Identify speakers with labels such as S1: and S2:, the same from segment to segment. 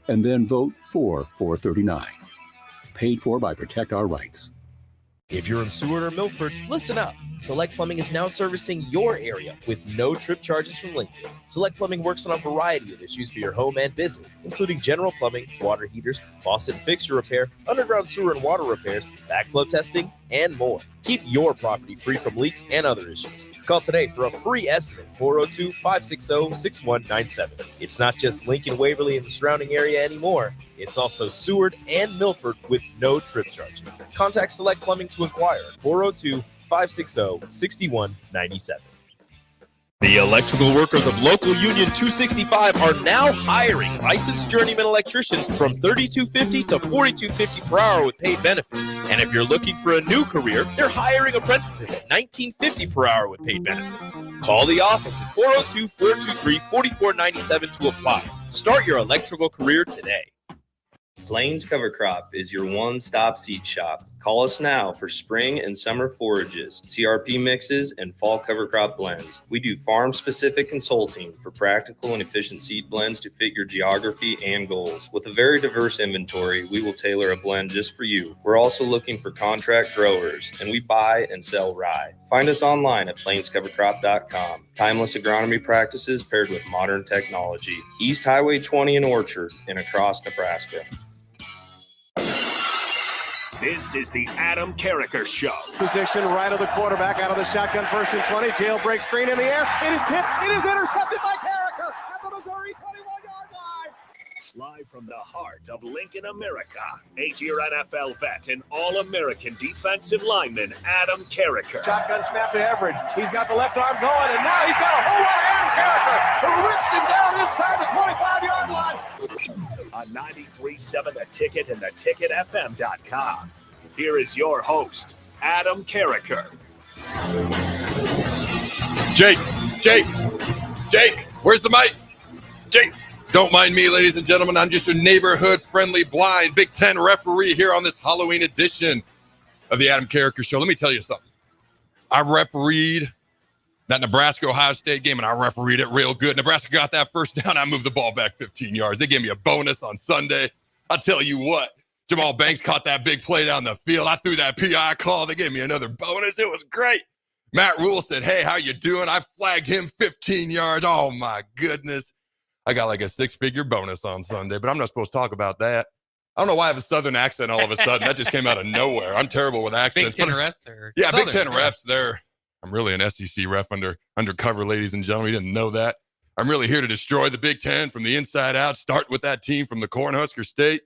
S1: and then vote for 439. Paid for by Protect Our Rights.
S2: If you're in Seward or Milford, listen up. Select Plumbing is now servicing your area with no trip charges from Lincoln. Select Plumbing works on a variety of issues for your home and business, including general plumbing, water heaters, faucet and fixture repair, underground sewer and water repairs, backflow testing, and more. Keep your property free from leaks and other issues. Call today for a free estimate, 402-560-6197. It's not just Lincoln, Waverly, and the surrounding area anymore. It's also Seward and Milford with no trip charges. Contact Select Plumbing to inquire at 402-560-6197. The electrical workers of Local Union 265 are now hiring licensed journeyman electricians from $32.50 to $42.50 per hour with paid benefits. And if you're looking for a new career, they're hiring apprentices at $19.50 per hour with paid benefits. Call the office at 402-423-4497 to apply. Start your electrical career today.
S3: Plains Cover Crop is your one-stop seed shop. Call us now for spring and summer forages, CRP mixes, and fall cover crop blends. We do farm-specific consulting for practical and efficient seed blends to fit your geography and goals. With a very diverse inventory, we will tailor a blend just for you. We're also looking for contract growers, and we buy and sell rye. Find us online at plainscovercrop.com. Timeless agronomy practices paired with modern technology. East Highway 20 in Orchard and across Nebraska.
S4: This is the Adam Carriker Show.
S5: Position right of the quarterback, out of the shotgun, 1st and 20. Jailbreak screen in the air. It is tipped. It is intercepted by Carriker at the Missouri 21-yard line.
S4: Live from the heart of Lincoln, America, 8-year NFL vet and All-American defensive lineman Adam Carriker.
S5: Shotgun snap to Everett. He's got the left arm going, and now he's got a whole lot of Adam Carriker who rips him down inside the 25-yard line.
S4: On 93.7 The Ticket and theticketfm.com. Here is your host, Adam Carriker.
S6: Jake, where's the mic? Jake, don't mind me, ladies and gentlemen. I'm just your neighborhood-friendly blind Big Ten referee here on this Halloween edition of the Adam Carriker Show. Let me tell you something. I refereed that Nebraska-Ohio State game, and I refereed it real good. Nebraska got that first down. I moved the ball back 15 yards. They gave me a bonus on Sunday. I'll tell you what, Jamal Banks caught that big play down the field. I threw that PI call. They gave me another bonus. It was great. Matt Rule said, hey, how you doing? I flagged him 15 yards. Oh, my goodness. I got like a 6-figure bonus on Sunday, but I'm not supposed to talk about that. I don't know why I have a Southern accent all of a sudden. That just came out of nowhere. I'm terrible with accents.
S7: Big Ten refs? Or
S6: yeah,
S7: Southern,
S6: Big Ten refs there. I'm really an SEC ref undercover, ladies and gentlemen. You didn't know that. I'm really here to destroy the Big Ten from the inside out. Start with that team from the Cornhusker State.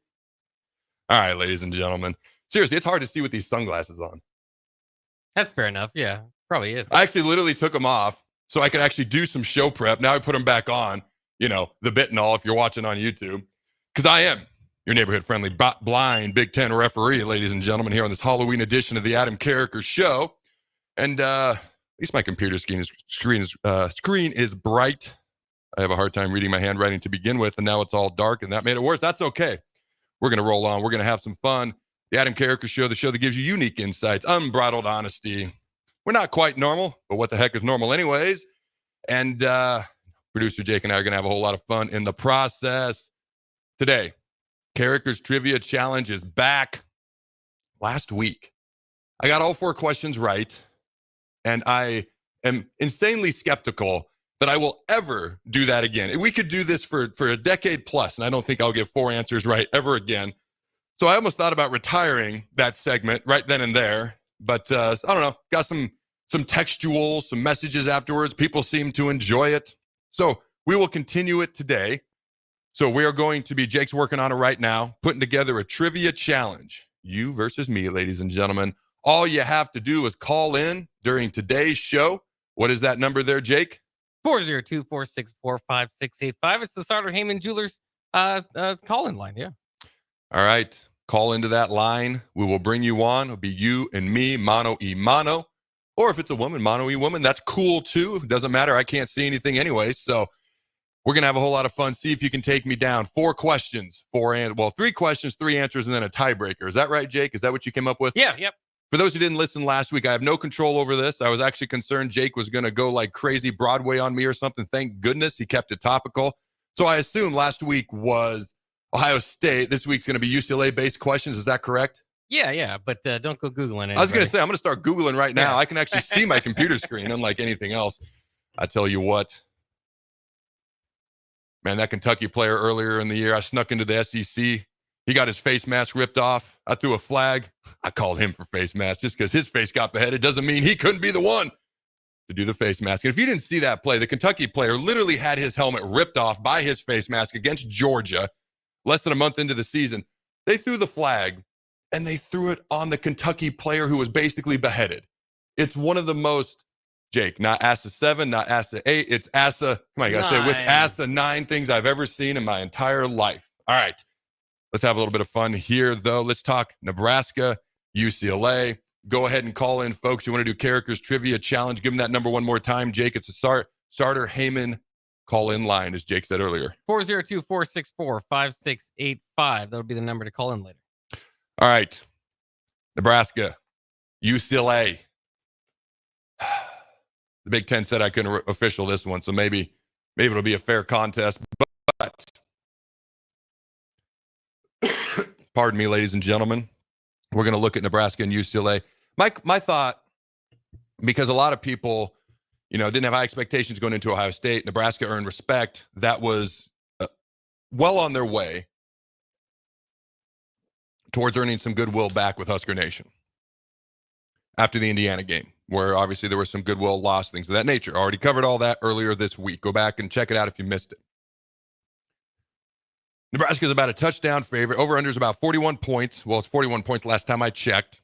S6: All right, ladies and gentlemen. Seriously, it's hard to see with these sunglasses on.
S7: That's fair enough. Yeah, probably is.
S6: I actually literally took them off so I could actually do some show prep. Now I put them back on, the bit and all if you're watching on YouTube. Because I am your neighborhood-friendly blind Big Ten referee, ladies and gentlemen, here on this Halloween edition of the Adam Carriker Show. And at least my computer screen is bright. I have a hard time reading my handwriting to begin with, and now it's all dark, and that made it worse. That's okay. We're going to roll on. We're going to have some fun. The Adam Carriker Show, the show that gives you unique insights, unbridled honesty. We're not quite normal, but what the heck is normal anyways? And producer Jake and I are going to have a whole lot of fun in the process. Today, Carriker's Trivia Challenge is back. Last week, I got all 4 questions right. And I am insanely skeptical that I will ever do that again. We could do this for a decade plus, and I don't think I'll get 4 answers right ever again. So I almost thought about retiring that segment right then and there. But I don't know, got some textual, some messages afterwards. People seem to enjoy it. So we will continue it today. So we are going to be, Jake's working on it right now, putting together a trivia challenge. You versus me, ladies and gentlemen. All you have to do is call in during today's show. What is that number there, Jake?
S7: 402-464-5685. It's the Sartor Heyman Jewelers call-in line, yeah.
S6: All right. Call into that line. We will bring you on. It'll be you and me, mano y mano. Or if it's a woman, mano y woman, that's cool too. It doesn't matter. I can't see anything anyway. So we're going to have a whole lot of fun. See if you can take me down. 4 questions, 3 questions, 3 answers, and then a tiebreaker. Is that right, Jake? Is that what you came up with?
S7: Yeah, yep.
S6: For those who didn't listen last week, I have no control over this. I was actually concerned Jake was going to go like crazy Broadway on me or something. Thank goodness he kept it topical. So I assume last week was Ohio State. This week's going to be UCLA-based questions. Is that correct?
S7: Yeah, but don't go Googling it.
S6: I was going to say, I'm going to start Googling right now.
S7: Yeah.
S6: I can actually see my computer screen, unlike anything else. I tell you what. Man, that Kentucky player earlier in the year, I snuck into the SEC. He got his face mask ripped off. I threw a flag. I called him for face mask just because his face got beheaded doesn't mean he couldn't be the one to do the face mask. And if you didn't see that play, the Kentucky player literally had his helmet ripped off by his face mask against Georgia less than a month into the season. They threw the flag, and they threw it on the Kentucky player who was basically beheaded. It's one of the most, Jake, not ASA 7, not ASA 8, it's ASA, come on, you got to say it with ASA 9 things I've ever seen in my entire life. All right, let's have a little bit of fun here, though. Let's talk Nebraska, UCLA. Go ahead and call in, folks. You want to do Carriker's Trivia Challenge. Give them that number one more time, Jake. It's a Starter Heyman call-in line, as Jake said earlier.
S7: 402-464-5685. That'll be the number to call in later.
S6: All right. Nebraska, UCLA. The Big Ten said I couldn't official this one, so maybe it'll be a fair contest. But pardon me, ladies and gentlemen, we're going to look at Nebraska and UCLA. My thought, because a lot of people, didn't have high expectations going into Ohio State. Nebraska earned respect. That was well on their way towards earning some goodwill back with Husker Nation after the Indiana game, where obviously there was some goodwill lost, things of that nature. Already covered all that earlier this week. Go back and check it out if you missed it. Nebraska's about a touchdown favorite. Over-under is about 41 points. Well, it's 41 points last time I checked.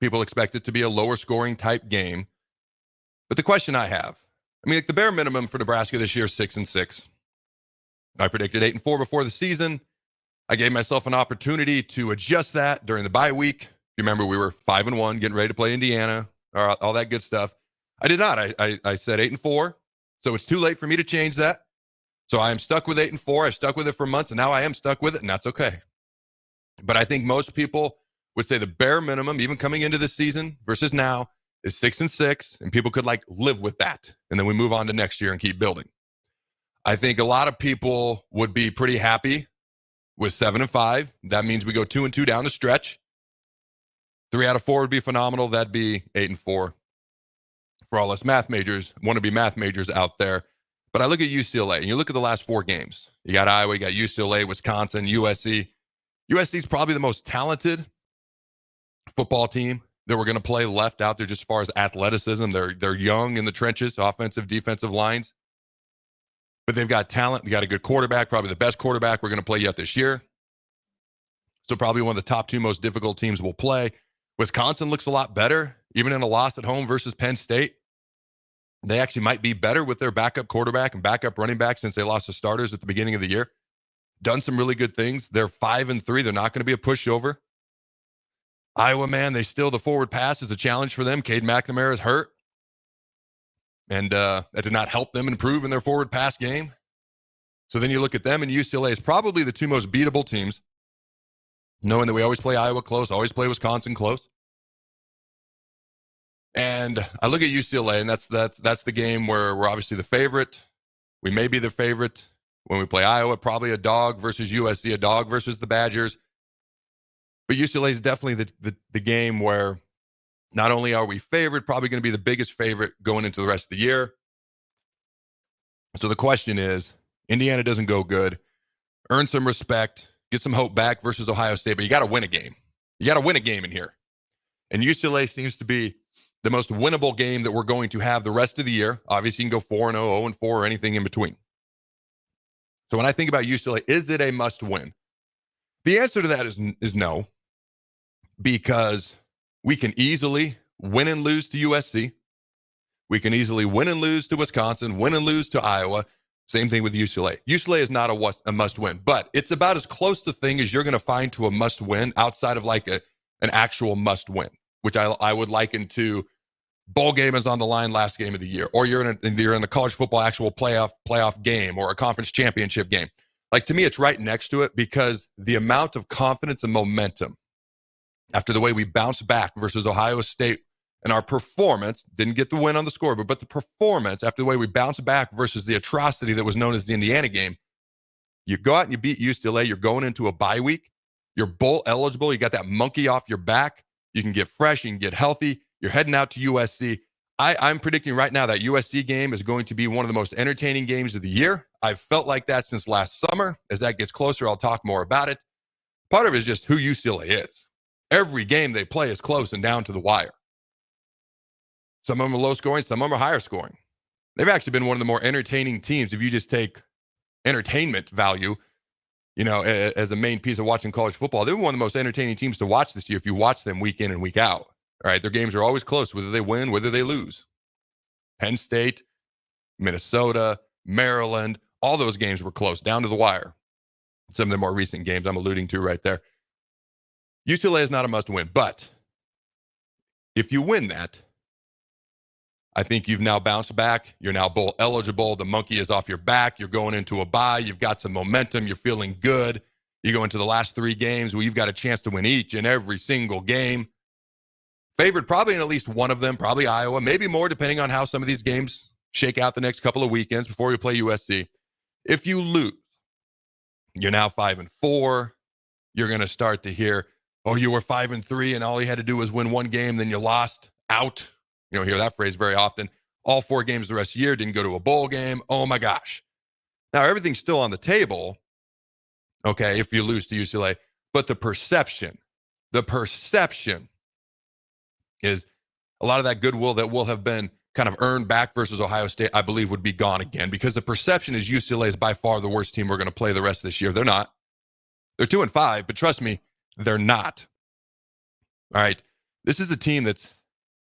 S6: People expect it to be a lower scoring type game. But the question I have, the bare minimum for Nebraska this year is 6-6. I predicted 8-4 before the season. I gave myself an opportunity to adjust that during the bye week. You remember we were 5-1, getting ready to play Indiana, all that good stuff. I did not. I said 8-4, so it's too late for me to change that. So I am stuck with 8-4. I've stuck with it for months, and now I am stuck with it, and that's okay. But I think most people would say the bare minimum, even coming into this season versus now, is 6-6, and people could live with that. And then we move on to next year and keep building. I think a lot of people would be pretty happy with 7-5. That means we go 2-2 down the stretch. 3 out of 4 would be phenomenal. That'd be 8-4 for all us math majors, wannabe math majors out there. But I look at UCLA, and you look at the last 4 games. You got Iowa, you got UCLA, Wisconsin, USC. USC is probably the most talented football team that we're going to play left out there just as far as athleticism. They're young in the trenches, offensive, defensive lines. But they've got talent. They got a good quarterback, probably the best quarterback we're going to play yet this year. So probably one of the top 2 most difficult teams we'll play. Wisconsin looks a lot better, even in a loss at home versus Penn State. They actually might be better with their backup quarterback and backup running back since they lost the starters at the beginning of the year. Done some really good things. They're 5-3. They're not going to be a pushover. Iowa, man, the forward pass is a challenge for them. Cade McNamara is hurt. And that did not help them improve in their forward pass game. So then you look at them, and UCLA is probably the 2 most beatable teams, knowing that we always play Iowa close, always play Wisconsin close. And I look at UCLA, and that's the game where we're obviously the favorite. We may be the favorite. When we play Iowa, probably a dog versus USC, a dog versus the Badgers. But UCLA is definitely the game where not only are we favored, probably going to be the biggest favorite going into the rest of the year. So the question is, Indiana doesn't go good. Earn some respect. Get some hope back versus Ohio State. But you got to win a game. You got to win a game in here. And UCLA seems to be the most winnable game that we're going to have the rest of the year. Obviously, you can go 4-0, 0-4, or anything in between. So when I think about UCLA, is it a must-win? The answer to that is no, because we can easily win and lose to USC. We can easily win and lose to Wisconsin, win and lose to Iowa. Same thing with UCLA. UCLA is not a must-win, but it's about as close a thing as you're going to find to a must-win outside of an actual must-win, which I would liken to bowl game is on the line last game of the year, or you're in the college football actual playoff game or a conference championship game. To me, it's right next to it, because the amount of confidence and momentum after the way we bounced back versus Ohio State and our performance, didn't get the win on the scoreboard, but the performance after the way we bounced back versus the atrocity that was known as the Indiana game, You go out and you beat UCLA. You're going into a bye week. You're bowl eligible. You got that monkey off your back. You can get fresh. You can get healthy. You're heading out to USC. I'm predicting right now that USC game is going to be one of the most entertaining games of the year. I've felt like that since last summer. As that gets closer, I'll talk more about it. Part of it is just who UCLA is. Every game they play is close and down to the wire. Some of them are low scoring, some of them are higher scoring. They've actually been one of the more entertaining teams if you just take entertainment value, as a main piece of watching college football. They're one of the most entertaining teams to watch this year if you watch them week in and week out. All right, their games are always close, whether they win, whether they lose. Penn State, Minnesota, Maryland, all those games were close, down to the wire. Some of the more recent games I'm alluding to right there. UCLA is not a must-win, but if you win that, I think you've now bounced back. You're now bowl eligible. The monkey is off your back. You're going into a bye. You've got some momentum. You're feeling good. You go into the last 3 games where you've got a chance to win each and every single game. Favored probably in at least one of them, probably Iowa, maybe more depending on how some of these games shake out the next couple of weekends before you play USC. If you lose, you're now 5-4. You're going to start to hear, oh, you were 5-3 and all you had to do was win one game, then you lost out. You don't hear that phrase very often. All 4 games the rest of the year, didn't go to a bowl game. Oh my gosh. Now everything's still on the table, okay, if you lose to UCLA, but the perception is a lot of that goodwill that will have been kind of earned back versus Ohio State, I believe, would be gone again, because the perception is UCLA is by far the worst team we're going to play the rest of this year. They're not. They're 2-5, but trust me, they're not. All right. This is a team that's,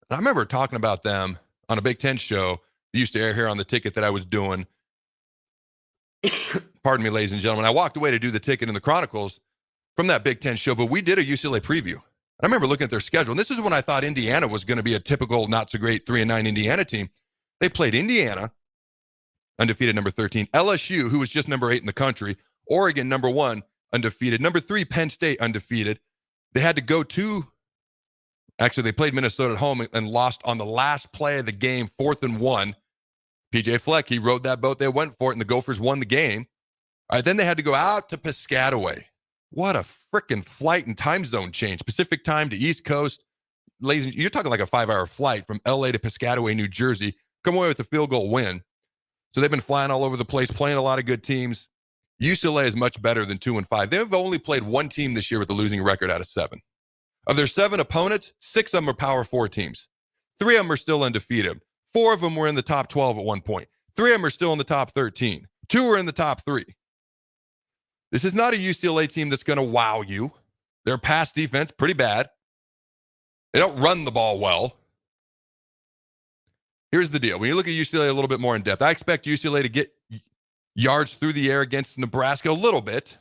S6: I remember talking about them on a Big Ten show that used to air here on the ticket that I was doing. Pardon me, ladies and gentlemen. I walked away to do the ticket in the Chronicles from that Big Ten show, but we did a UCLA preview. I remember looking at their schedule, and this is when I thought Indiana was going to be a typical not-so-great 3-9 Indiana team. They played Indiana, undefeated number 13, LSU, who was just number 8 in the country, Oregon, number 1, undefeated, number 3, Penn State, undefeated. They had to go to, actually, they played Minnesota at home and lost on the last play of the game, 4th and 1. PJ Fleck, he rode that boat. They went for it, and the Gophers won the game. All right, then they had to go out to Piscataway. What a freaking flight and time zone change. Pacific time to East Coast. Ladies, you're talking like a 5-hour flight from LA to Piscataway, New Jersey. Come away with a field goal win. So they've been flying all over the place, playing a lot of good teams. UCLA is much better than 2-5. They've only played one team this year with a losing record out of 7. Of their 7 opponents, 6 of them are Power 4 teams. 3 of them are still undefeated. 4 of them were in the top 12 at one point. 3 of them are still in the top 13. 2 are in the top 3. This is not a UCLA team that's going to wow you. Their pass defense, pretty bad. They don't run the ball well. Here's the deal. When you look at UCLA a little bit more in depth, I expect UCLA to get yards through the air against Nebraska a little bit,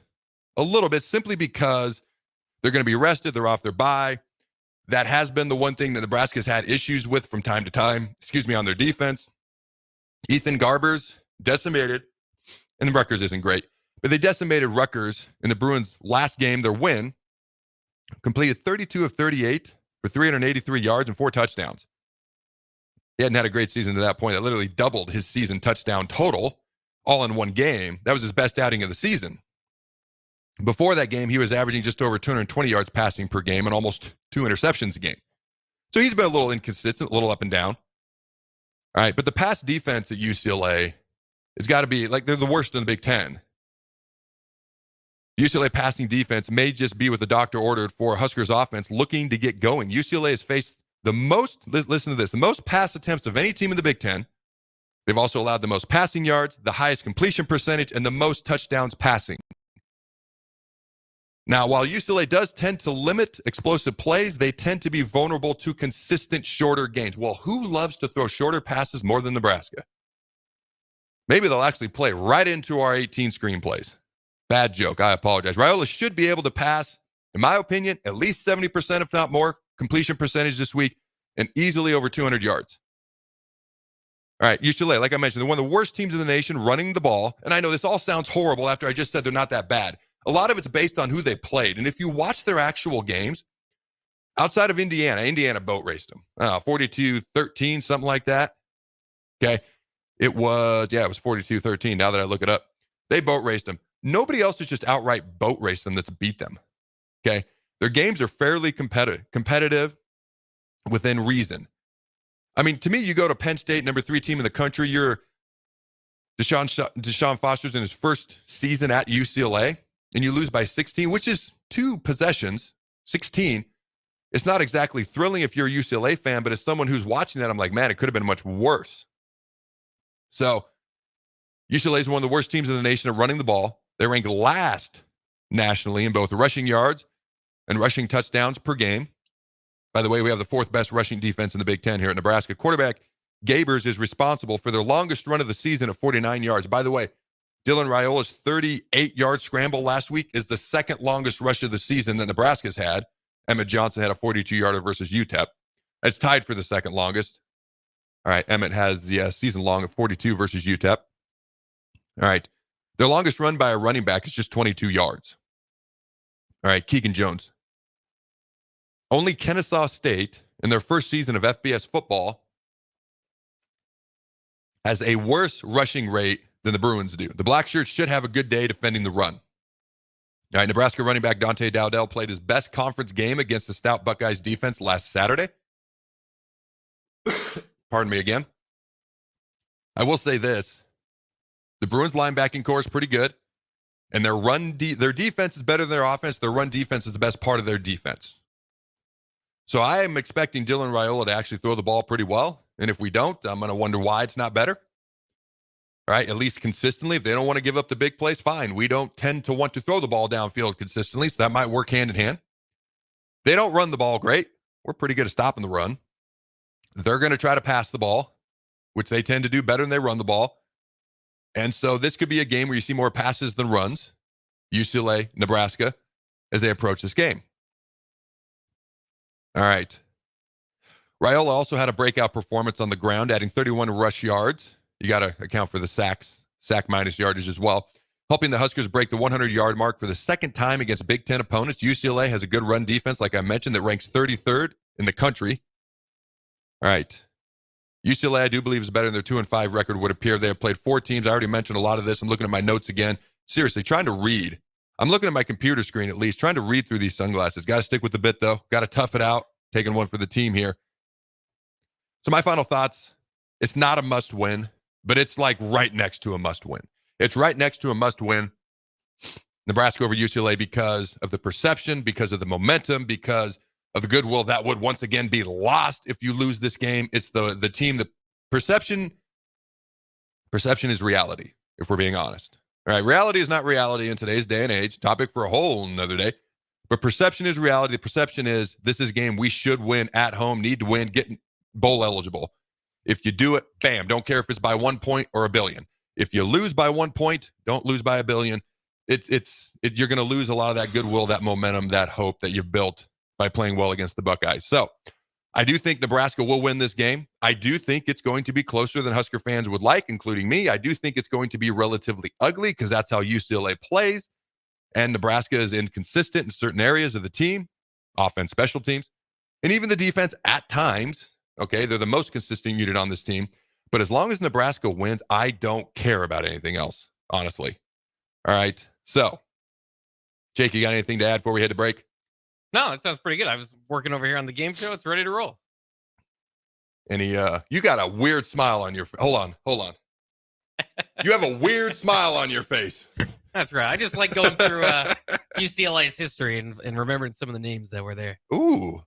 S6: simply because they're going to be rested. They're off their bye. That has been the one thing that Nebraska's had issues with from time to time, on their defense. Ethan Garbers decimated, and Rutgers isn't great, but they decimated Rutgers in the Bruins' last game, their win, completed 32 of 38 for 383 yards and 4 touchdowns. He hadn't had a great season to that point. That literally doubled his season touchdown total all in one game. That was his best outing of the season. Before that game, he was averaging just over 220 yards passing per game and almost 2 interceptions a game. So he's been a little inconsistent, a little up and down. All right, but the pass defense at UCLA has got to be, like, they're the worst in the Big Ten. UCLA passing defense may just be what the doctor ordered for Huskers offense looking to get going. UCLA has faced the most, listen to this, the most pass attempts of any team in the Big Ten. They've also allowed the most passing yards, the highest completion percentage, and the most touchdowns passing. Now, while UCLA does tend to limit explosive plays, they tend to be vulnerable to consistent shorter gains. Well, who loves to throw shorter passes more than Nebraska? Maybe they'll actually play right into our 18 screenplays. Bad joke. I apologize. Raiola should be able to pass, in my opinion, at least 70%, if not more, completion percentage this week, and easily over 200 yards. All right, UCLA, like I mentioned, they're one of the worst teams in the nation running the ball. And I know this all sounds horrible after I just said they're not that bad. A lot of it's based on who they played. And if you watch their actual games, outside of Indiana boat raced them. 42-13, something like that. Okay. It was 42-13 now that I look it up. They boat raced them. nobody else has just outright boat raced them that's beat them. Okay. Their games are fairly competitive within reason. I mean, to me, you go to Penn State, number 3 team in the country. You're Deshaun Foster's in his first season at UCLA, and you lose by 16, which is 2 possessions, 16. It's not exactly thrilling if you're a UCLA fan, but as someone who's watching that, I'm like, man, it could have been much worse. So UCLA is one of the worst teams in the nation at running the ball. They rank last nationally in both rushing yards and rushing touchdowns per game. By the way, we have the 4th best rushing defense in the Big Ten here at Nebraska. Quarterback Gabers is responsible for their longest run of the season at 49 yards. By the way, Dylan Raiola's 38-yard scramble last week is the 2nd longest rush of the season that Nebraska's had. Emmett Johnson had a 42-yarder versus UTEP. It's tied for the 2nd longest. All right, Emmett has the season long of 42 versus UTEP. All right, their longest run by a running back is just 22 yards. All right, Keegan Jones. Only Kennesaw State, in their first season of FBS football, has a worse rushing rate than the Bruins do. The Blackshirts should have a good day defending the run. All right, Nebraska running back Dante Dowdell played his best conference game against the stout Buckeyes defense last Saturday. Pardon me again. I will say this. The Bruins linebacking core is pretty good, and their defense is better than their offense. Their run defense is the best part of their defense. So I am expecting Dylan Raiola to actually throw the ball pretty well. And if we don't, I'm going to wonder why it's not better. All right, at least consistently. If they don't want to give up the big plays, fine. We don't tend to want to throw the ball downfield consistently, so that might work hand in hand. They don't run the ball great. We're pretty good at stopping the run. They're going to try to pass the ball, which they tend to do better than they run the ball. And so this could be a game where you see more passes than runs, UCLA, Nebraska, as they approach this game. All right. Raiola also had a breakout performance on the ground, adding 31 rush yards. You got to account for the sack minus yardage as well, helping the Huskers break the 100-yard mark for the 2nd time against Big Ten opponents. UCLA has a good run defense, like I mentioned, that ranks 33rd in the country. All right. UCLA, I do believe, is better than their 2-5 record would appear. They have played 4 teams. I already mentioned a lot of this. I'm looking at my notes again. Seriously, trying to read. I'm looking at my computer screen at least, trying to read through these sunglasses. Got to stick with the bit, though. Got to tough it out. Taking one for the team here. So my final thoughts, it's not a must-win, but it's like right next to a must-win. It's right next to a must-win, Nebraska over UCLA, because of the perception, because of the momentum, because of the goodwill that would once again be lost if you lose this game. It's the team that perception is reality, if we're being honest. All right, reality is not reality in today's day and age. Topic for a whole another day. But perception is reality. The perception is this is a game we should win at home, need to win, get bowl eligible. If you do it, bam, don't care if it's by 1 point or $1 billion. If you lose by 1 point, don't lose by $1 billion. You're going to lose a lot of that goodwill, that momentum, that hope that you've built by playing well against the Buckeyes. So I do think Nebraska will win this game. I do think it's going to be closer than Husker fans would like, including me. I do think it's going to be relatively ugly because that's how UCLA plays. And Nebraska is inconsistent in certain areas of the team, offense, special teams, and even the defense at times. Okay, they're the most consistent unit on this team. But as long as Nebraska wins, I don't care about anything else, honestly. All right, so, Jake, you got anything to add before we head to break?
S7: No, that sounds pretty good. I was working over here on the game show. It's ready to roll.
S6: You got a weird smile on your face. Hold on. You have a weird smile on your face.
S7: That's right. I just like going through UCLA's history and remembering some of the names that were there.
S6: Ooh.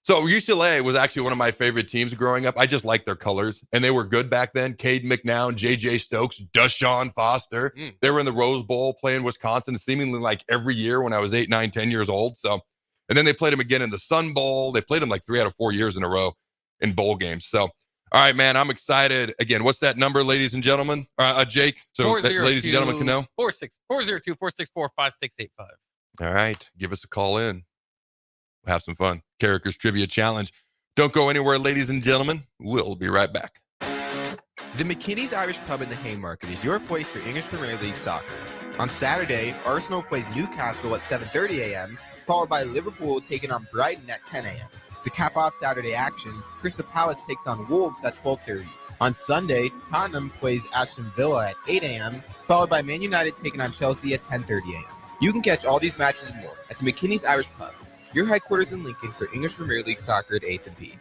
S6: So UCLA was actually one of my favorite teams growing up. I just liked their colors, and they were good back then. Cade McNown, J.J. Stokes, Deshaun Foster. They were in the Rose Bowl playing Wisconsin seemingly like every year when I was 8, 9, 10 years old. So, and then they played them again in the Sun Bowl. They played them like 3 out of 4 years in a row in bowl games. So, all right, man, I'm excited. Again, what's that number, ladies and gentlemen? Jake, so that ladies and gentlemen can know.
S7: 402-464-5685.
S6: All right, give us a call in. We'll have some fun. Carriker's Trivia Challenge. Don't go anywhere, ladies and gentlemen. We'll be right back.
S8: The McKinney's Irish Pub in the Haymarket is your place for English Premier League soccer. On Saturday, Arsenal plays Newcastle at 7:30 a.m., followed by Liverpool taking on Brighton at 10 a.m. To cap off Saturday action, Crystal Palace takes on Wolves at 12:30. On Sunday, Tottenham plays Aston Villa at 8 a.m., followed by Man United taking on Chelsea at 10:30 a.m. You can catch all these matches and more at the McKinney's Irish Pub, your headquarters in Lincoln for English Premier League soccer at 8th and P.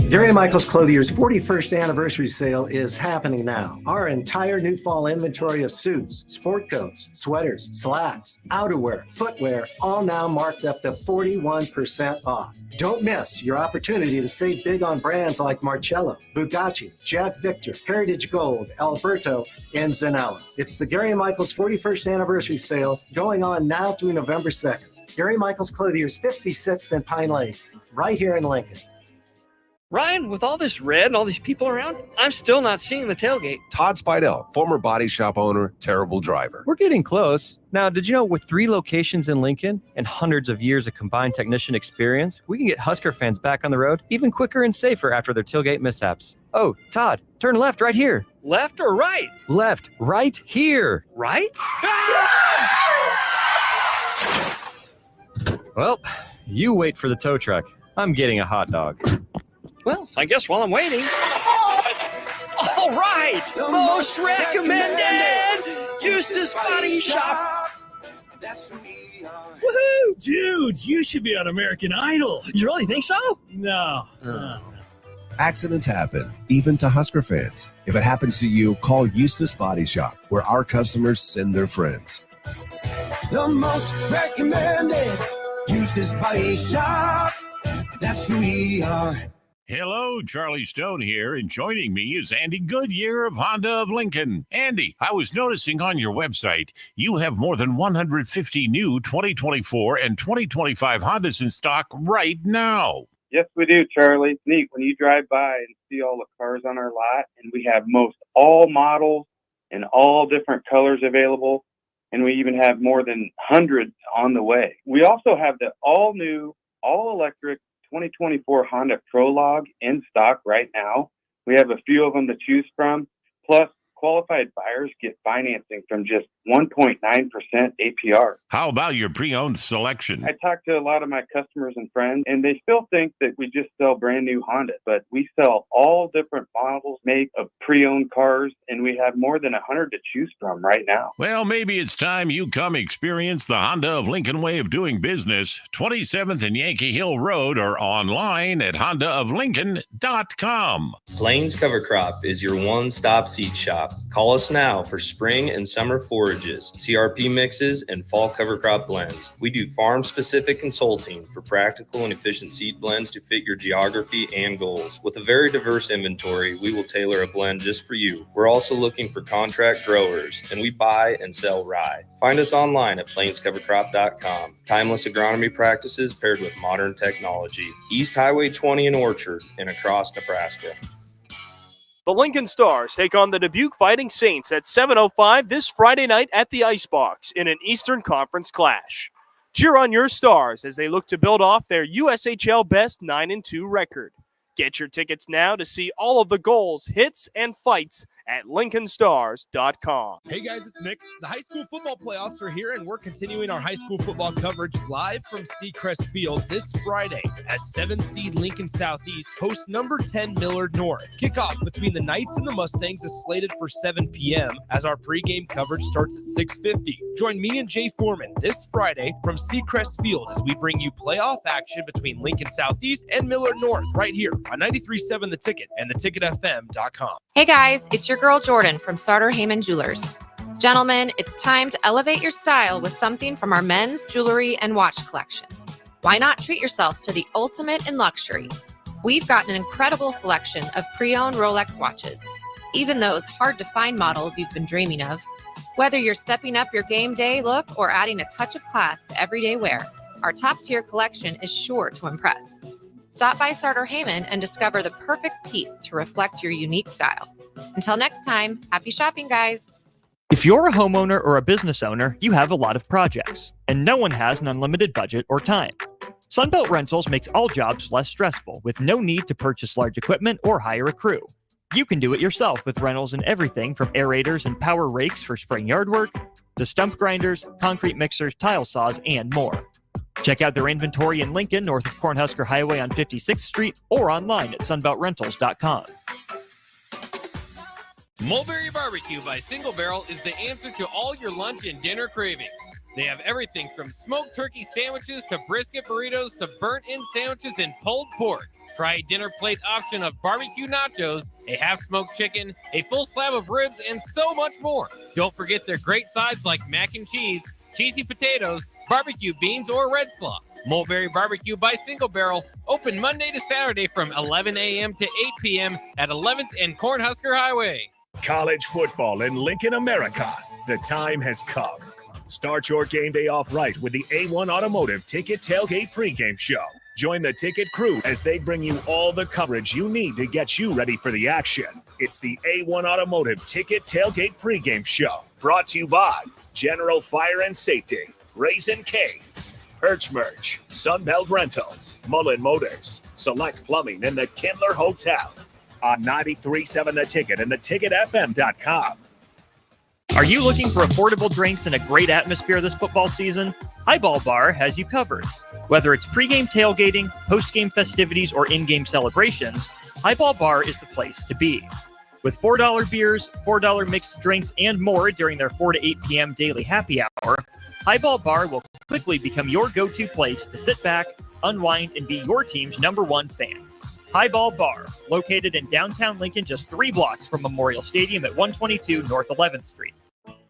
S9: Gary Michaels Clothier's 41st anniversary sale is happening now. Our entire new fall inventory of suits, sport coats, sweaters, slacks, outerwear, footwear, all now marked up to 41% off. Don't miss your opportunity to save big on brands like Marcello, Bugatti, Jack Victor, Heritage Gold, Alberto, and Zanella. It's the Gary Michaels 41st anniversary sale going on now through November 2nd. Gary Michaels Clothier's 56th and Pine Lane, right here in Lincoln.
S10: Ryan, with all this red and all these people around, I'm still not seeing the tailgate.
S11: Todd Spidell, former body shop owner, terrible driver.
S12: We're getting close. Now, did you know with 3 locations in Lincoln and hundreds of years of combined technician experience, we can get Husker fans back on the road even quicker and safer after their tailgate mishaps? Oh, Todd, turn left right here.
S10: Left or right?
S12: Left, right here.
S10: Right?
S12: Well, you wait for the tow truck. I'm getting a hot dog.
S10: Well, I guess while I'm waiting. All right! Most recommended! Eustace Body Shop!
S13: Woohoo! Dude, you should be on American Idol.
S10: You really think so?
S13: No.
S11: Accidents happen, even to Husker fans. If it happens to you, call Eustace Body Shop, where our customers send their friends.
S13: The most recommended Eustace Body Shop. That's who we are.
S14: Hello, Charlie Stone here, and joining me is Andy Goodyear of Honda of Lincoln. Andy, I was noticing on your website, you have more than 150 new 2024 and 2025 Hondas in stock right now.
S15: Yes, we do, Charlie. It's neat when you drive by and see all the cars on our lot, and we have most all models and all different colors available, and we even have more than hundreds on the way. We also have the all-new, all-electric 2024 Honda Prologue in stock right now. We have a few of them to choose from. Plus, qualified buyers get financing from just 1.9% APR.
S14: How about your pre-owned selection?
S15: I talk to a lot of my customers and friends, and they still think that we just sell brand new Hondas, but we sell all different models, make of pre-owned cars, and we have more than 100 to choose from right now.
S14: Well, maybe it's time you come experience the Honda of Lincoln way of doing business. 27th and Yankee Hill Road, or online at hondaoflincoln.com.
S3: Plains Cover Crop is your one-stop seed shop. Call us now for spring and summer forages, CRP mixes, and fall cover crop blends. We do farm-specific consulting for practical and efficient seed blends to fit your geography and goals. With a very diverse inventory, we will tailor a blend just for you. We're also looking for contract growers, and we buy and sell rye. Find us online at plainscovercrop.com. Timeless agronomy practices paired with modern technology. East Highway 20 in Orchard and across Nebraska.
S16: The Lincoln Stars take on the Dubuque Fighting Saints at 7:05 this Friday night at the Icebox in an Eastern Conference clash. Cheer on your Stars as they look to build off their USHL best 9-2 record. Get your tickets now to see all of the goals, hits, and fights at LincolnStars.com.
S17: Hey guys, it's Nick. The high school football playoffs are here, and we're continuing our high school football coverage live from Seacrest Field this Friday as 7-seed Lincoln Southeast hosts number 10 Millard North. Kickoff between the Knights and the Mustangs is slated for 7 p.m. as our pregame coverage starts at 6:50. Join me and Jay Foreman this Friday from Seacrest Field as we bring you playoff action between Lincoln Southeast and Millard North right here on 93.7 The Ticket and theticketfm.com.
S18: Hey guys, it's your girl Jordan from Sartor Heyman Jewelers. Gentlemen, it's time to elevate your style with something from our men's jewelry and watch collection. Why not treat yourself to the ultimate in luxury? We've got an incredible selection of pre-owned Rolex watches, even those hard-to-find models you've been dreaming of. Whether you're stepping up your game day look or adding a touch of class to everyday wear, our top-tier collection is sure to impress. Stop by Sartor Heyman and discover the perfect piece to reflect your unique style. Until next time, happy shopping, guys.
S19: If you're a homeowner or a business owner, you have a lot of projects, and no one has an unlimited budget or time. Sunbelt Rentals makes all jobs less stressful with no need to purchase large equipment or hire a crew. You can do it yourself with rentals and everything from aerators and power rakes for spring yard work to stump grinders, concrete mixers, tile saws, and more. Check out their inventory in Lincoln, north of Cornhusker Highway on 56th Street, or online at sunbeltrentals.com.
S7: Mulberry Barbecue by Single Barrel is the answer to all your lunch and dinner cravings. They have everything from smoked turkey sandwiches to brisket burritos to burnt-in sandwiches and pulled pork. Try a dinner plate option of barbecue nachos, a half-smoked chicken, a full slab of ribs, and so much more. Don't forget their great sides like mac and cheese, cheesy potatoes, barbecue beans, or red slaw. Mulberry Barbecue by Single Barrel, open Monday to Saturday from 11 a.m. to 8 p.m. at 11th and Cornhusker Highway.
S4: College football in Lincoln, America. The time has come. Start your game day off right with the A1 Automotive Ticket Tailgate pregame show. Join the ticket crew as they bring you all the coverage you need to get you ready for the action. It's the A1 Automotive Ticket Tailgate pregame show. Brought to you by General Fire and Safety, Raisin Canes, Perch Merch, Sunbelt Rentals, Mullen Motors, Select Plumbing, and the Kindler Hotel. On 93.7 The Ticket and theticketfm.com.
S19: Are you looking for affordable drinks and a great atmosphere this football season? Highball Bar has you covered. Whether it's pregame tailgating, postgame festivities, or in-game celebrations, Highball Bar is the place to be. With $4 beers, $4 mixed drinks, and more during their 4 to 8 p.m. daily happy hour, Highball Bar will quickly become your go-to place to sit back, unwind, and be your team's #1 fan. Highball Bar, located in downtown Lincoln, just 3 blocks from Memorial Stadium at 122 North 11th Street.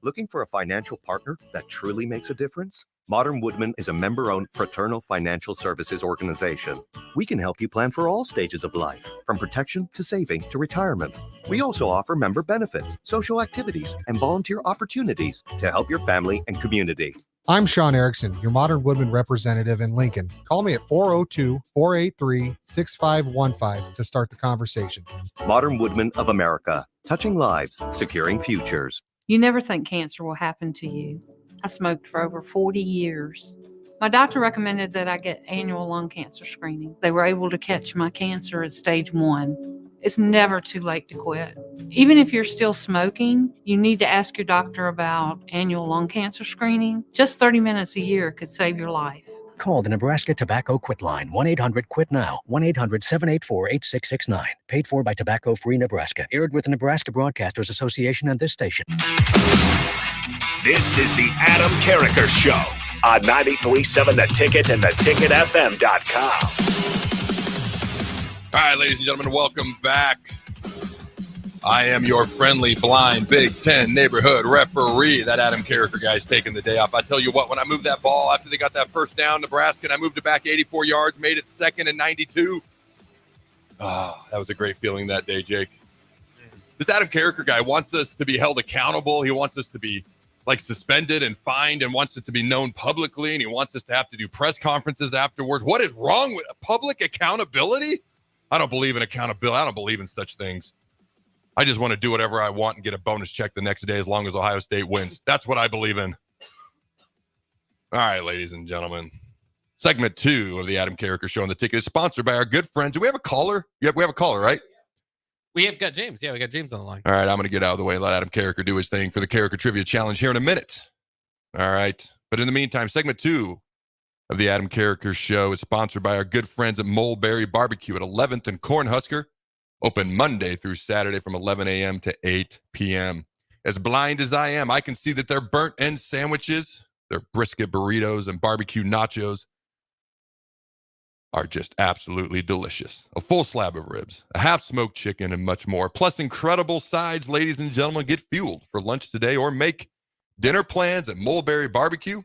S20: Looking for a financial partner that truly makes a difference? Modern Woodman is a member-owned fraternal financial services organization. We can help you plan for all stages of life, from protection to saving to retirement. We also offer member benefits, social activities, and volunteer opportunities to help your family and community.
S21: I'm Sean Erickson, your Modern Woodman representative in Lincoln. Call me at 402-483-6515 to start the conversation.
S20: Modern Woodman of America, touching lives, securing futures.
S22: You never think cancer will happen to you. I smoked for over 40 years. My doctor recommended that I get annual lung cancer screening. They were able to catch my cancer at stage 1. It's never too late to quit. Even if you're still smoking, you need to ask your doctor about annual lung cancer screening. Just 30 minutes a year could save your life.
S23: Call the Nebraska Tobacco Quit Line, 1-800-QUIT-NOW, 1-800-784-8669. Paid for by Tobacco Free Nebraska. Aired with the Nebraska Broadcasters Association and this station.
S4: This is the Adam Carriker Show on 93.7 The Ticket and theticketfm.com.
S6: All right, ladies and gentlemen, welcome back. I am your friendly, blind, Big Ten neighborhood referee. That Adam Carriker guy's taking the day off. I tell you what, when I moved that ball after they got that first down, Nebraska, and I moved it back 84 yards, made it second and 92. Oh, that was a great feeling that day, Jake. This Adam Carriker guy wants us to be held accountable. He wants us to be suspended and fined and wants it to be known publicly, and he wants us to have to do press conferences afterwards. What is wrong with public accountability? I don't believe in accountability. I don't believe in such things. I just want to do whatever I want and get a bonus check the next day as long as Ohio State wins. That's what I believe in. All right, ladies and gentlemen. Segment 2 of the Adam Carriker Show on the Ticket is sponsored by our good friends. Do we have a caller? Yeah, we have a caller, right?
S7: We have got James. Yeah, we got James on the line.
S6: All right, I'm going to get out of the way and let Adam Carriker do his thing for the Carriker Trivia Challenge here in a minute. All right. But in the meantime, segment 2 of the Adam Carriker Show is sponsored by our good friends at Mulberry Barbecue at 11th and Cornhusker. Open Monday through Saturday from 11 a.m. to 8 p.m. As blind as I am, I can see that their burnt-end sandwiches, their brisket burritos, and barbecue nachos are just absolutely delicious. A full slab of ribs, a half-smoked chicken, and much more. Plus incredible sides, ladies and gentlemen. Get fueled for lunch today or make dinner plans at Mulberry Barbecue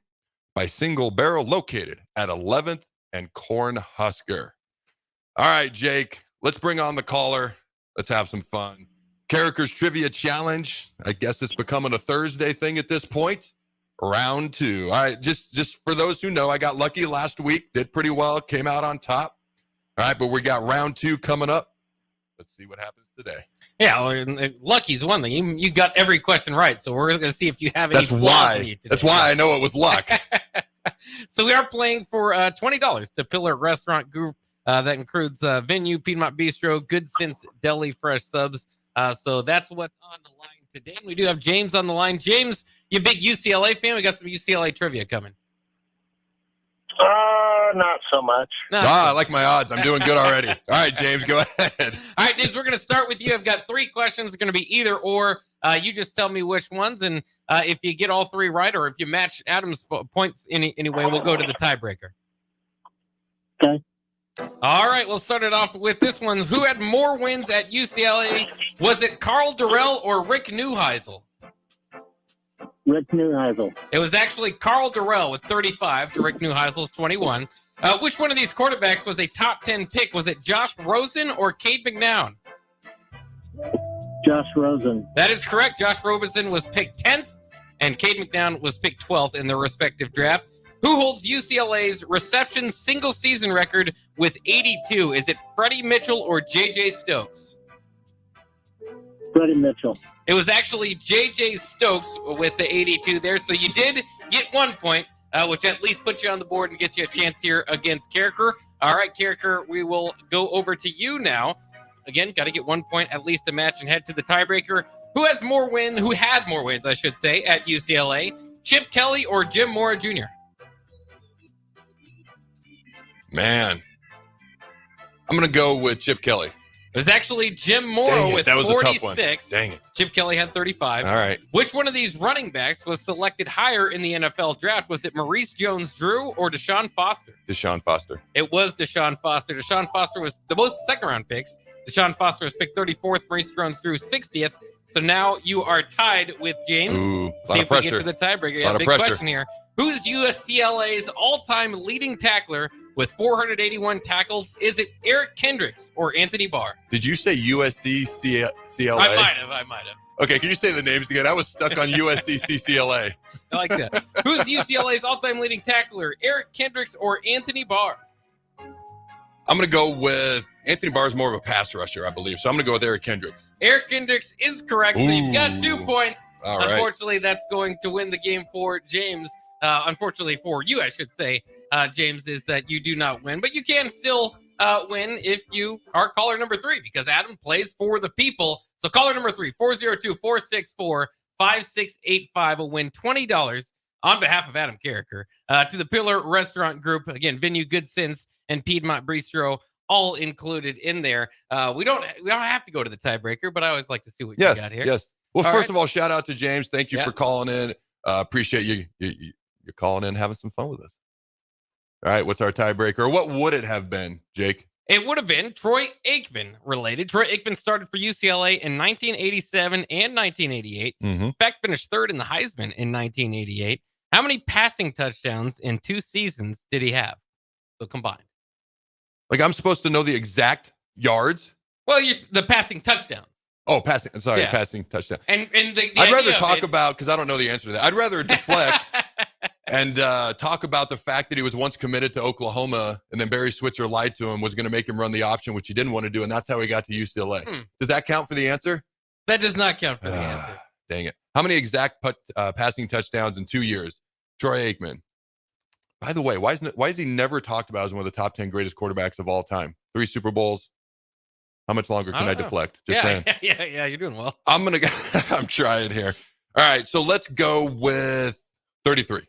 S6: by Single Barrel, located at 11th and Cornhusker. All right, Jake. Let's bring on the caller. Let's have some fun. Carriker's Trivia Challenge. I guess it's becoming a Thursday thing at this point. Round 2. All right, just for those who know, I got lucky last week. Did pretty well. Came out on top. All right, but we got round 2 coming up. Let's see what happens today.
S7: Yeah, well, lucky's one thing. You got every question right, so we're going to see if you have any.
S6: That's why I know it was luck.
S7: So we are playing for $20 to Pillar Restaurant Group. That includes venue, Piedmont Bistro, Good Sense Deli, fresh subs. So that's what's on the line today. We do have James on the line. James, you a big UCLA fan? We got some UCLA trivia coming.
S1: Not so much.
S6: I like my odds. I'm doing good already. All right, James, go ahead.
S7: All right, James, we're going to start with you. I've got 3 questions. It's going to be either or. You just tell me which ones, and if you get all 3 right, or if you match Adam's points anyway, we'll go to the tiebreaker.
S1: Okay.
S7: All right, we'll start it off with this one. Who had more wins at UCLA? Was it Carl Durrell or Rick Neuheisel?
S1: Rick Neuheisel.
S7: It was actually Carl Durrell with 35 to Rick Neuheisel's 21. Which one of these quarterbacks was a top 10 pick? Was it Josh Rosen or Cade McNown?
S1: Josh Rosen.
S7: That is correct. Josh Rosen was picked 10th, and Cade McNown was picked 12th in their respective draft. Who holds UCLA's reception single-season record with 82? Is it Freddie Mitchell or J.J. Stokes?
S1: Freddie Mitchell.
S7: It was actually J.J. Stokes with the 82 there, so you did get 1 point, which at least puts you on the board and gets you a chance here against Carriker. All right, Carriker, we will go over to you now. Again, got to get 1 point at least to match and head to the tiebreaker. Who had more wins, I should say, at UCLA? Chip Kelly or Jim Mora Jr.?
S6: Man, I'm going to go with Chip Kelly.
S7: It was actually Jim Mora with
S6: that was
S7: 46.
S6: a tough one. Dang it.
S7: Chip Kelly had 35.
S6: All right.
S7: Which one of these running backs was selected higher in the NFL draft? Was it Maurice Jones-Drew or Deshaun Foster?
S6: Deshaun Foster.
S7: It was Deshaun Foster. Deshaun Foster was both second-round picks. Deshaun Foster was picked 34th, Maurice Jones-Drew 60th. So now you are tied with James.
S6: Ooh,
S7: See
S6: lot
S7: if
S6: of pressure.
S7: we get to the tiebreaker.
S6: Lot of
S7: Big
S6: pressure.
S7: question here. Who is UCLA's all-time leading tackler with 481 tackles? Is it Eric Kendricks or Anthony Barr?
S6: Did you say USC CLA?
S7: I might have.
S6: Okay, can you say the names again? I was stuck on USC CCLA.
S7: I like that. Who's UCLA's all-time leading tackler? Eric Kendricks or Anthony Barr?
S6: I'm going to go with Anthony Barr is more of a pass rusher, I believe. So I'm going to go with Eric Kendricks.
S7: Eric Kendricks is correct. So you've got 2 points.
S6: All right.
S7: Unfortunately, that's going to win the game for James. Unfortunately for you, I should say, James, is that you do not win. But you can still win if you are caller number 3, because Adam plays for the people. So caller number 3, 402-464-5685 will win $20 on behalf of Adam Carriker to the Pillar Restaurant Group. Again, Venue Good Sense and Piedmont Bistro, all included in there. We don't have to go to the tiebreaker, but I always like to see what you got here.
S6: Yes. Well,
S7: All
S6: first
S7: right.
S6: of all, shout out to James. Thank you for calling in. Appreciate you calling in, having some fun with us. All right, what's our tiebreaker? Or what would it have been, Jake?
S7: It would have been Troy Aikman related. Troy Aikman started for UCLA in 1987 and 1988.
S6: Mm-hmm.
S7: In fact, finished 3rd in the Heisman in 1988. How many passing touchdowns in 2 seasons did he have? So combined.
S6: Like, I'm supposed to know the exact yards?
S7: Well, the passing touchdowns.
S6: Oh, passing. Sorry,
S7: Yeah.
S6: passing touchdown.
S7: And the
S6: I'd rather
S7: idea of
S6: talk
S7: it-
S6: about, because I don't know the answer to that. I'd rather deflect and talk about the fact that he was once committed to Oklahoma, and then Barry Switzer lied to him, was going to make him run the option, which he didn't want to do, and that's how he got to UCLA. Does that count for the answer?
S7: That does not count for the answer.
S6: Dang it. How many exact passing touchdowns in 2 years? Troy Aikman. By the way, why is he never talked about as one of the top 10 greatest quarterbacks of all time? 3 Super Bowls. How much longer can I
S7: don't know.
S6: deflect? Just saying.
S7: Yeah, you're doing well.
S6: I'm trying here. All right, so let's go with 33.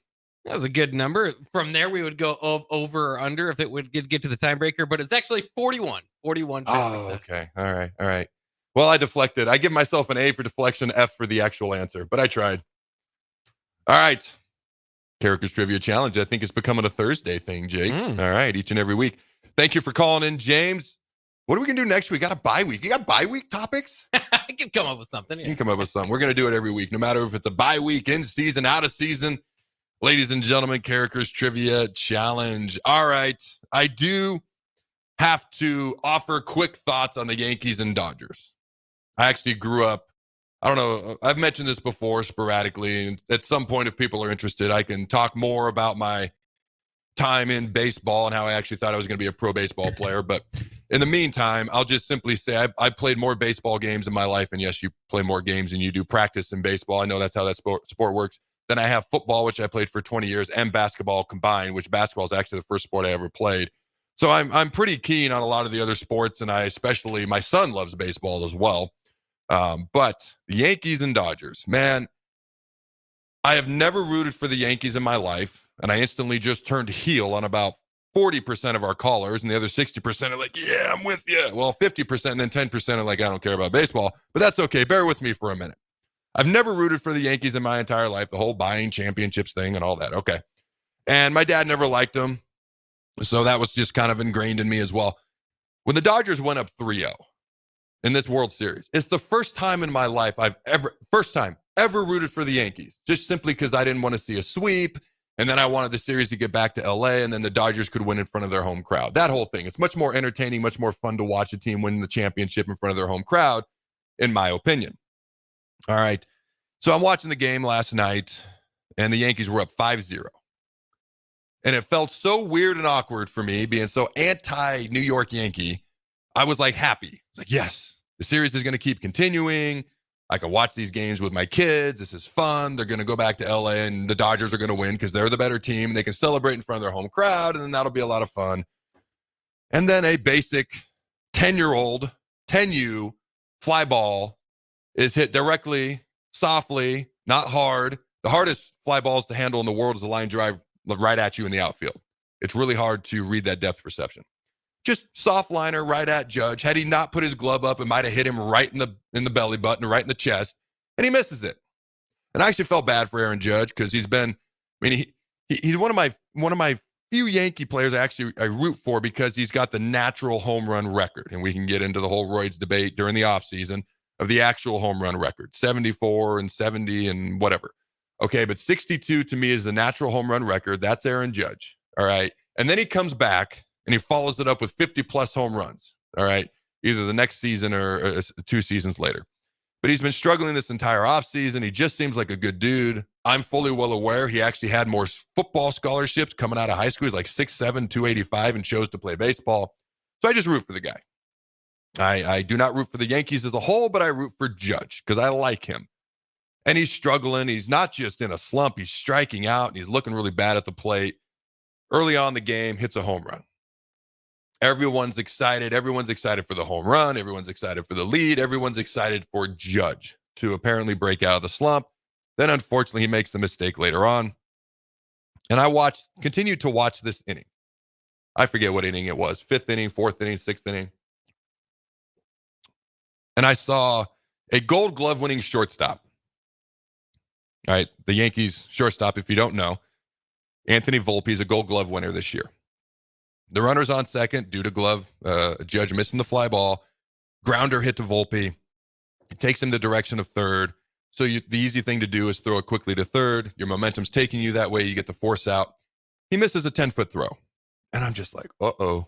S7: That was a good number. From there, we would go over or under if it would get to the tiebreaker, but it's actually 41. 41.
S6: Oh, okay. All right. Well, I deflected. I give myself an A for deflection, F for the actual answer, but I tried. All right. Carriker's Trivia Challenge, I think, is becoming a Thursday thing, Jake. All right, each and every week. Thank you for calling in, James. What are we going to do next week? Got a bye week. You got bye week topics?
S7: I can come up with something.
S6: You can come up with something. We're going to do it every week, no matter if it's a bye week, in season, out of season. Ladies and gentlemen, Carriker's Trivia Challenge. All right. I do have to offer quick thoughts on the Yankees and Dodgers. I actually grew up, I don't know, I've mentioned this before sporadically, and at some point, if people are interested, I can talk more about my time in baseball and how I actually thought I was going to be a pro baseball player. But in the meantime, I'll just simply say I played more baseball games in my life. And yes, you play more games than you do practice in baseball. I know that's how that sport works. Then I have football, which I played for 20 years, and basketball combined, which basketball is actually the first sport I ever played. So I'm pretty keen on a lot of the other sports, and my son loves baseball as well. But the Yankees and Dodgers, man, I have never rooted for the Yankees in my life. and I instantly just turned heel on about 40% of our callers, and the other 60% are like, yeah, I'm with you. Well, 50% and then 10% are like, I don't care about baseball, but that's okay. Bear with me for a minute. I've never rooted for the Yankees in my entire life, the whole buying championships thing and all that. Okay. And my dad never liked them, so that was just kind of ingrained in me as well. When the Dodgers went up 3-0 in this World Series, it's the first time in my life I've ever rooted for the Yankees, just simply because I didn't want to see a sweep. And then I wanted the series to get back to LA, and then the Dodgers could win in front of their home crowd. That whole thing. It's much more entertaining, much more fun to watch a team win the championship in front of their home crowd, in my opinion. All right. So I'm watching the game last night, and the Yankees were up 5-0. And it felt so weird and awkward for me, being so anti-New York Yankee. I was like happy. It's like, yes, the series is going to keep continuing. I can watch these games with my kids. This is fun. They're going to go back to LA, and the Dodgers are going to win because they're the better team. And they can celebrate in front of their home crowd, and then that'll be a lot of fun. And then a basic 10-year-old, 10U fly ball is hit directly, softly, not hard. The hardest fly balls to handle in the world is a line drive right at you in the outfield. It's really hard to read that depth perception. Just soft liner right at Judge. Had he not put his glove up, it might have hit him right in the belly button, right in the chest, and he misses it. And I actually felt bad for Aaron Judge because he's one of my few Yankee players I root for because he's got the natural home run record, and we can get into the whole Royds debate during the offseason of the actual home run record, 74 and 70 and whatever. Okay, but 62 to me is the natural home run record. That's Aaron Judge. All right, and then he comes back and he follows it up with 50-plus home runs, all right, either the next season or 2 seasons later. But he's been struggling this entire offseason. He just seems like a good dude. I'm fully well aware he actually had more football scholarships coming out of high school. He's like 6'7", 285, and chose to play baseball. So I just root for the guy. I do not root for the Yankees as a whole, but I root for Judge because I like him. And he's struggling. He's not just in a slump. He's striking out, and he's looking really bad at the plate. Early on in the game, hits a home run. Everyone's excited. Everyone's excited for the home run. Everyone's excited for the lead. Everyone's excited for Judge to apparently break out of the slump. Then, unfortunately, he makes a mistake later on. And I continued to watch this inning. I forget what inning it was. 5th inning, 4th inning, 6th inning. And I saw a Gold Glove winning shortstop. All right, the Yankees shortstop, if you don't know, Anthony Volpe is a Gold Glove winner this year. The runner's on second due to glove. Judge missing the fly ball. Grounder hit to Volpe. It takes him the direction of third. So the easy thing to do is throw it quickly to third. Your momentum's taking you that way. You get the force out. He misses a 10-foot throw. And I'm just like, uh-oh.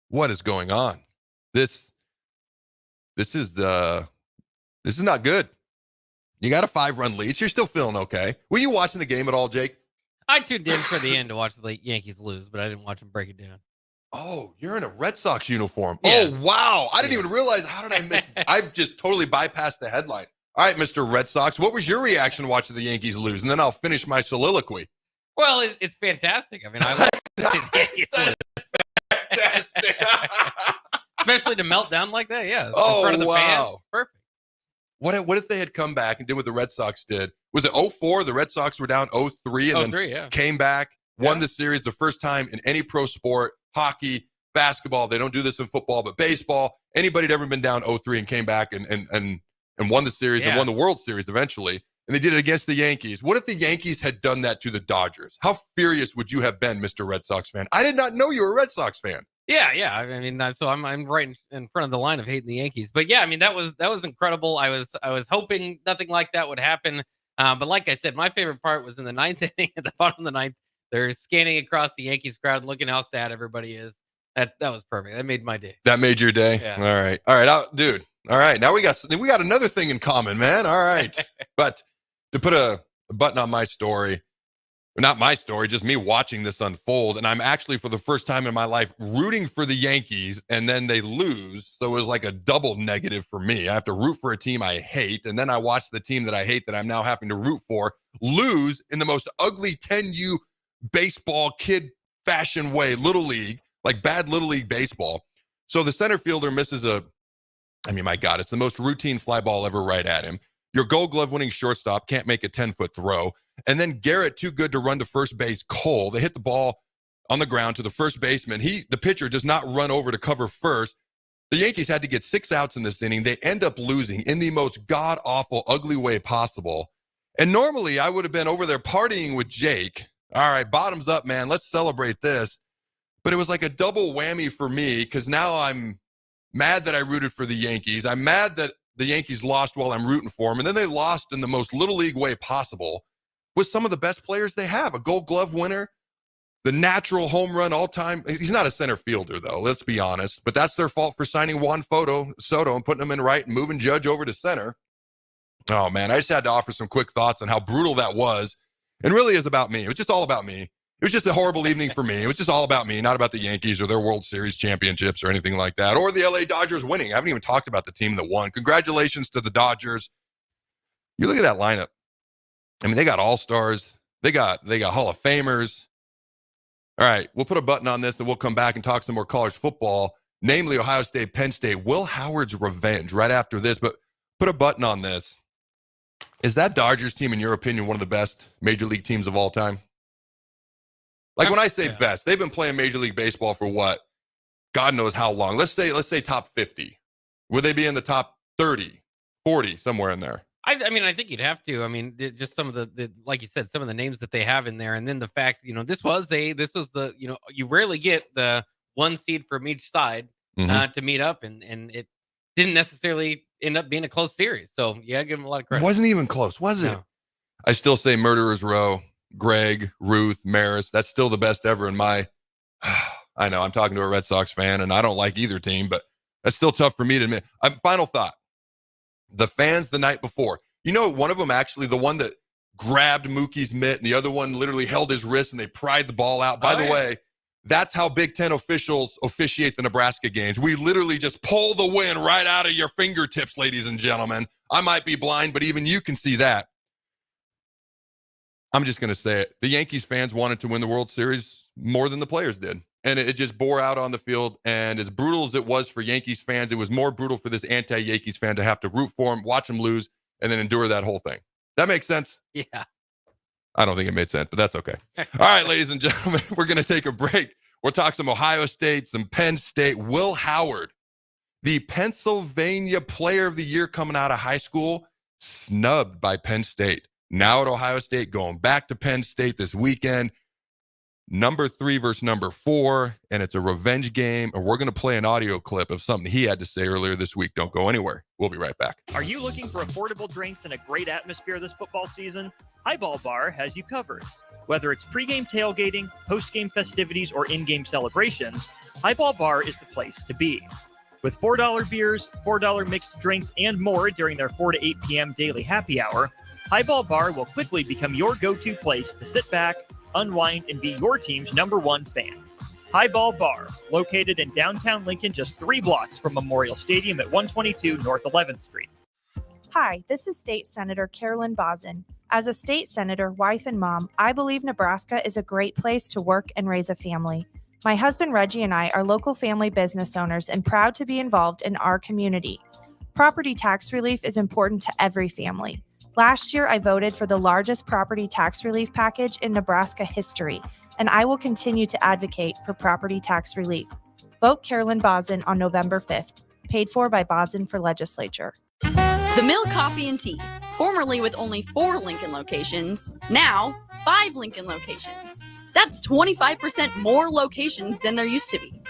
S6: What is going on? This is not good. You got a 5-run lead. So you're still feeling okay. Were you watching the game at all, Jake?
S7: I tuned in for the end to watch the Yankees lose, but I didn't watch them break it down.
S6: Oh, you're in a Red Sox uniform.
S7: Yeah.
S6: Oh, wow. I didn't even realize. How did I miss it? I just totally bypassed the headline. All right, Mr. Red Sox, what was your reaction watching the Yankees lose? And then I'll finish my soliloquy.
S7: Well, it's fantastic. I mean, I like the Yankees lose.
S6: Fantastic.
S7: Especially to melt down like that, yeah.
S6: Oh,
S7: in front of the
S6: wow.
S7: fans. Perfect.
S6: What if they had come back and did what the Red Sox did? Was it 0-4? The Red Sox were down 0-3 and then came back, won the series the first time in any pro sport, hockey, basketball. They don't do this in football, but baseball. Anybody had ever been down 0-3 and came back and won the series and won the World Series eventually. And they did it against the Yankees. What if the Yankees had done that to the Dodgers? How furious would you have been, Mr. Red Sox fan? I did not know you were a Red Sox fan.
S7: Yeah. I mean, so I'm right in front of the line of hating the Yankees. But yeah, I mean, that was incredible. I was hoping nothing like that would happen. But like I said, my favorite part was in the 9th inning. At the bottom of the 9th, they're scanning across the Yankees crowd and looking how sad everybody is. That was perfect. That made my day.
S6: That made your day.
S7: Yeah.
S6: All right, dude. All right, now we got another thing in common, man. All right, but to put a button on my story. Not my story, just me watching this unfold. And I'm actually, for the first time in my life, rooting for the Yankees, and then they lose. So it was like a double negative for me. I have to root for a team I hate, and then I watch the team that I hate that I'm now having to root for lose in the most ugly 10U baseball kid fashion way, Little League, like bad Little League baseball. So the center fielder misses my God, it's the most routine fly ball ever right at him. Your Gold Glove winning shortstop can't make a 10-foot throw. And then Garrett, too good to run to first base. Cole, they hit the ball on the ground to the first baseman. The pitcher does not run over to cover first. The Yankees had to get 6 outs in this inning. They end up losing in the most god-awful, ugly way possible. And normally I would have been over there partying with Jake. All right, bottoms up, man. Let's celebrate this. But it was like a double whammy for me because now I'm mad that I rooted for the Yankees. I'm mad that the Yankees lost while I'm rooting for them. And then they lost in the most little league way possible with some of the best players they have. A Gold Glove winner, the natural home run all-time. He's not a center fielder, though, let's be honest. But that's their fault for signing Juan Soto and putting him in right and moving Judge over to center. Oh, man, I just had to offer some quick thoughts on how brutal that was. And really is about me. It was just all about me. It was just a horrible evening for me. It was just all about me, not about the Yankees or their World Series championships or anything like that, or the LA Dodgers winning. I haven't even talked about the team that won. Congratulations to the Dodgers. You look at that lineup. I mean, they got all-stars. They got Hall of Famers. All right, we'll put a button on this and we'll come back and talk some more college football, namely Ohio State, Penn State. Will Howard's revenge right after this, but put a button on this. Is that Dodgers team, in your opinion, one of the best major league teams of all time? Like when I say best, they've been playing Major League Baseball for what? God knows how long. Let's say top 50. Would they be in the top 30, 40, somewhere in there?
S7: I mean, I think you'd have to. I mean, just some of the, like you said, some of the names that they have in there. And then the fact, this was the, you rarely get the one seed from each side to meet up. And it didn't necessarily end up being a close series. So, yeah, give them a lot of credit.
S6: It wasn't even close, was it? No. I still say Murderers Row. Greg, Ruth, Maris, that's still the best ever in my, I know I'm talking to a Red Sox fan and I don't like either team, but that's still tough for me to admit. Final thought, the fans the night before, one of them actually, the one that grabbed Mookie's mitt and the other one literally held his wrist and they pried the ball out. By the way, that's how Big Ten officials officiate the Nebraska games. We literally just pull the wind right out of your fingertips, ladies and gentlemen. I might be blind, but even you can see that. I'm just going to say it. The Yankees fans wanted to win the World Series more than the players did. And it just bore out on the field. And as brutal as it was for Yankees fans, it was more brutal for this anti-Yankees fan to have to root for him, watch him lose, and then endure that whole thing. That makes sense?
S7: Yeah.
S6: I don't think it made sense, but that's okay. All right, ladies and gentlemen, we're going to take a break. We'll talk some Ohio State, some Penn State. Will Howard, the Pennsylvania Player of the Year coming out of high school, snubbed by Penn State. Now at Ohio State, going back to Penn State this weekend. Number 3 versus number 4, and it's a revenge game. And we're going to play an audio clip of something he had to say earlier this week. Don't go anywhere. We'll be right back.
S19: Are you looking for affordable drinks and a great atmosphere this football season? Highball Bar has you covered. Whether it's pregame tailgating, postgame festivities, or in-game celebrations, Highball Bar is the place to be. With $4 beers, $4 mixed drinks, and more during their 4 to 8 p.m. daily happy hour, Highball Bar will quickly become your go-to place to sit back, unwind, and be your team's #1 fan. Highball Bar, located in downtown Lincoln, just 3 blocks from Memorial Stadium at 122 North 11th Street.
S2: Hi, this is State Senator Carolyn Bozin. As a state senator, wife, and mom, I believe Nebraska is a great place to work and raise a family. My husband Reggie and I are local family business owners and proud to be involved in our community. Property tax relief is important to every family. Last year, I voted for the largest property tax relief package in Nebraska history, and I will continue to advocate for property tax relief. Vote Carolyn Bozin on November 5th, paid for by Bozin for Legislature.
S5: The Mill Coffee and Tea, formerly with only 4 Lincoln locations, now 5 Lincoln locations. That's 25% more locations than there used to be.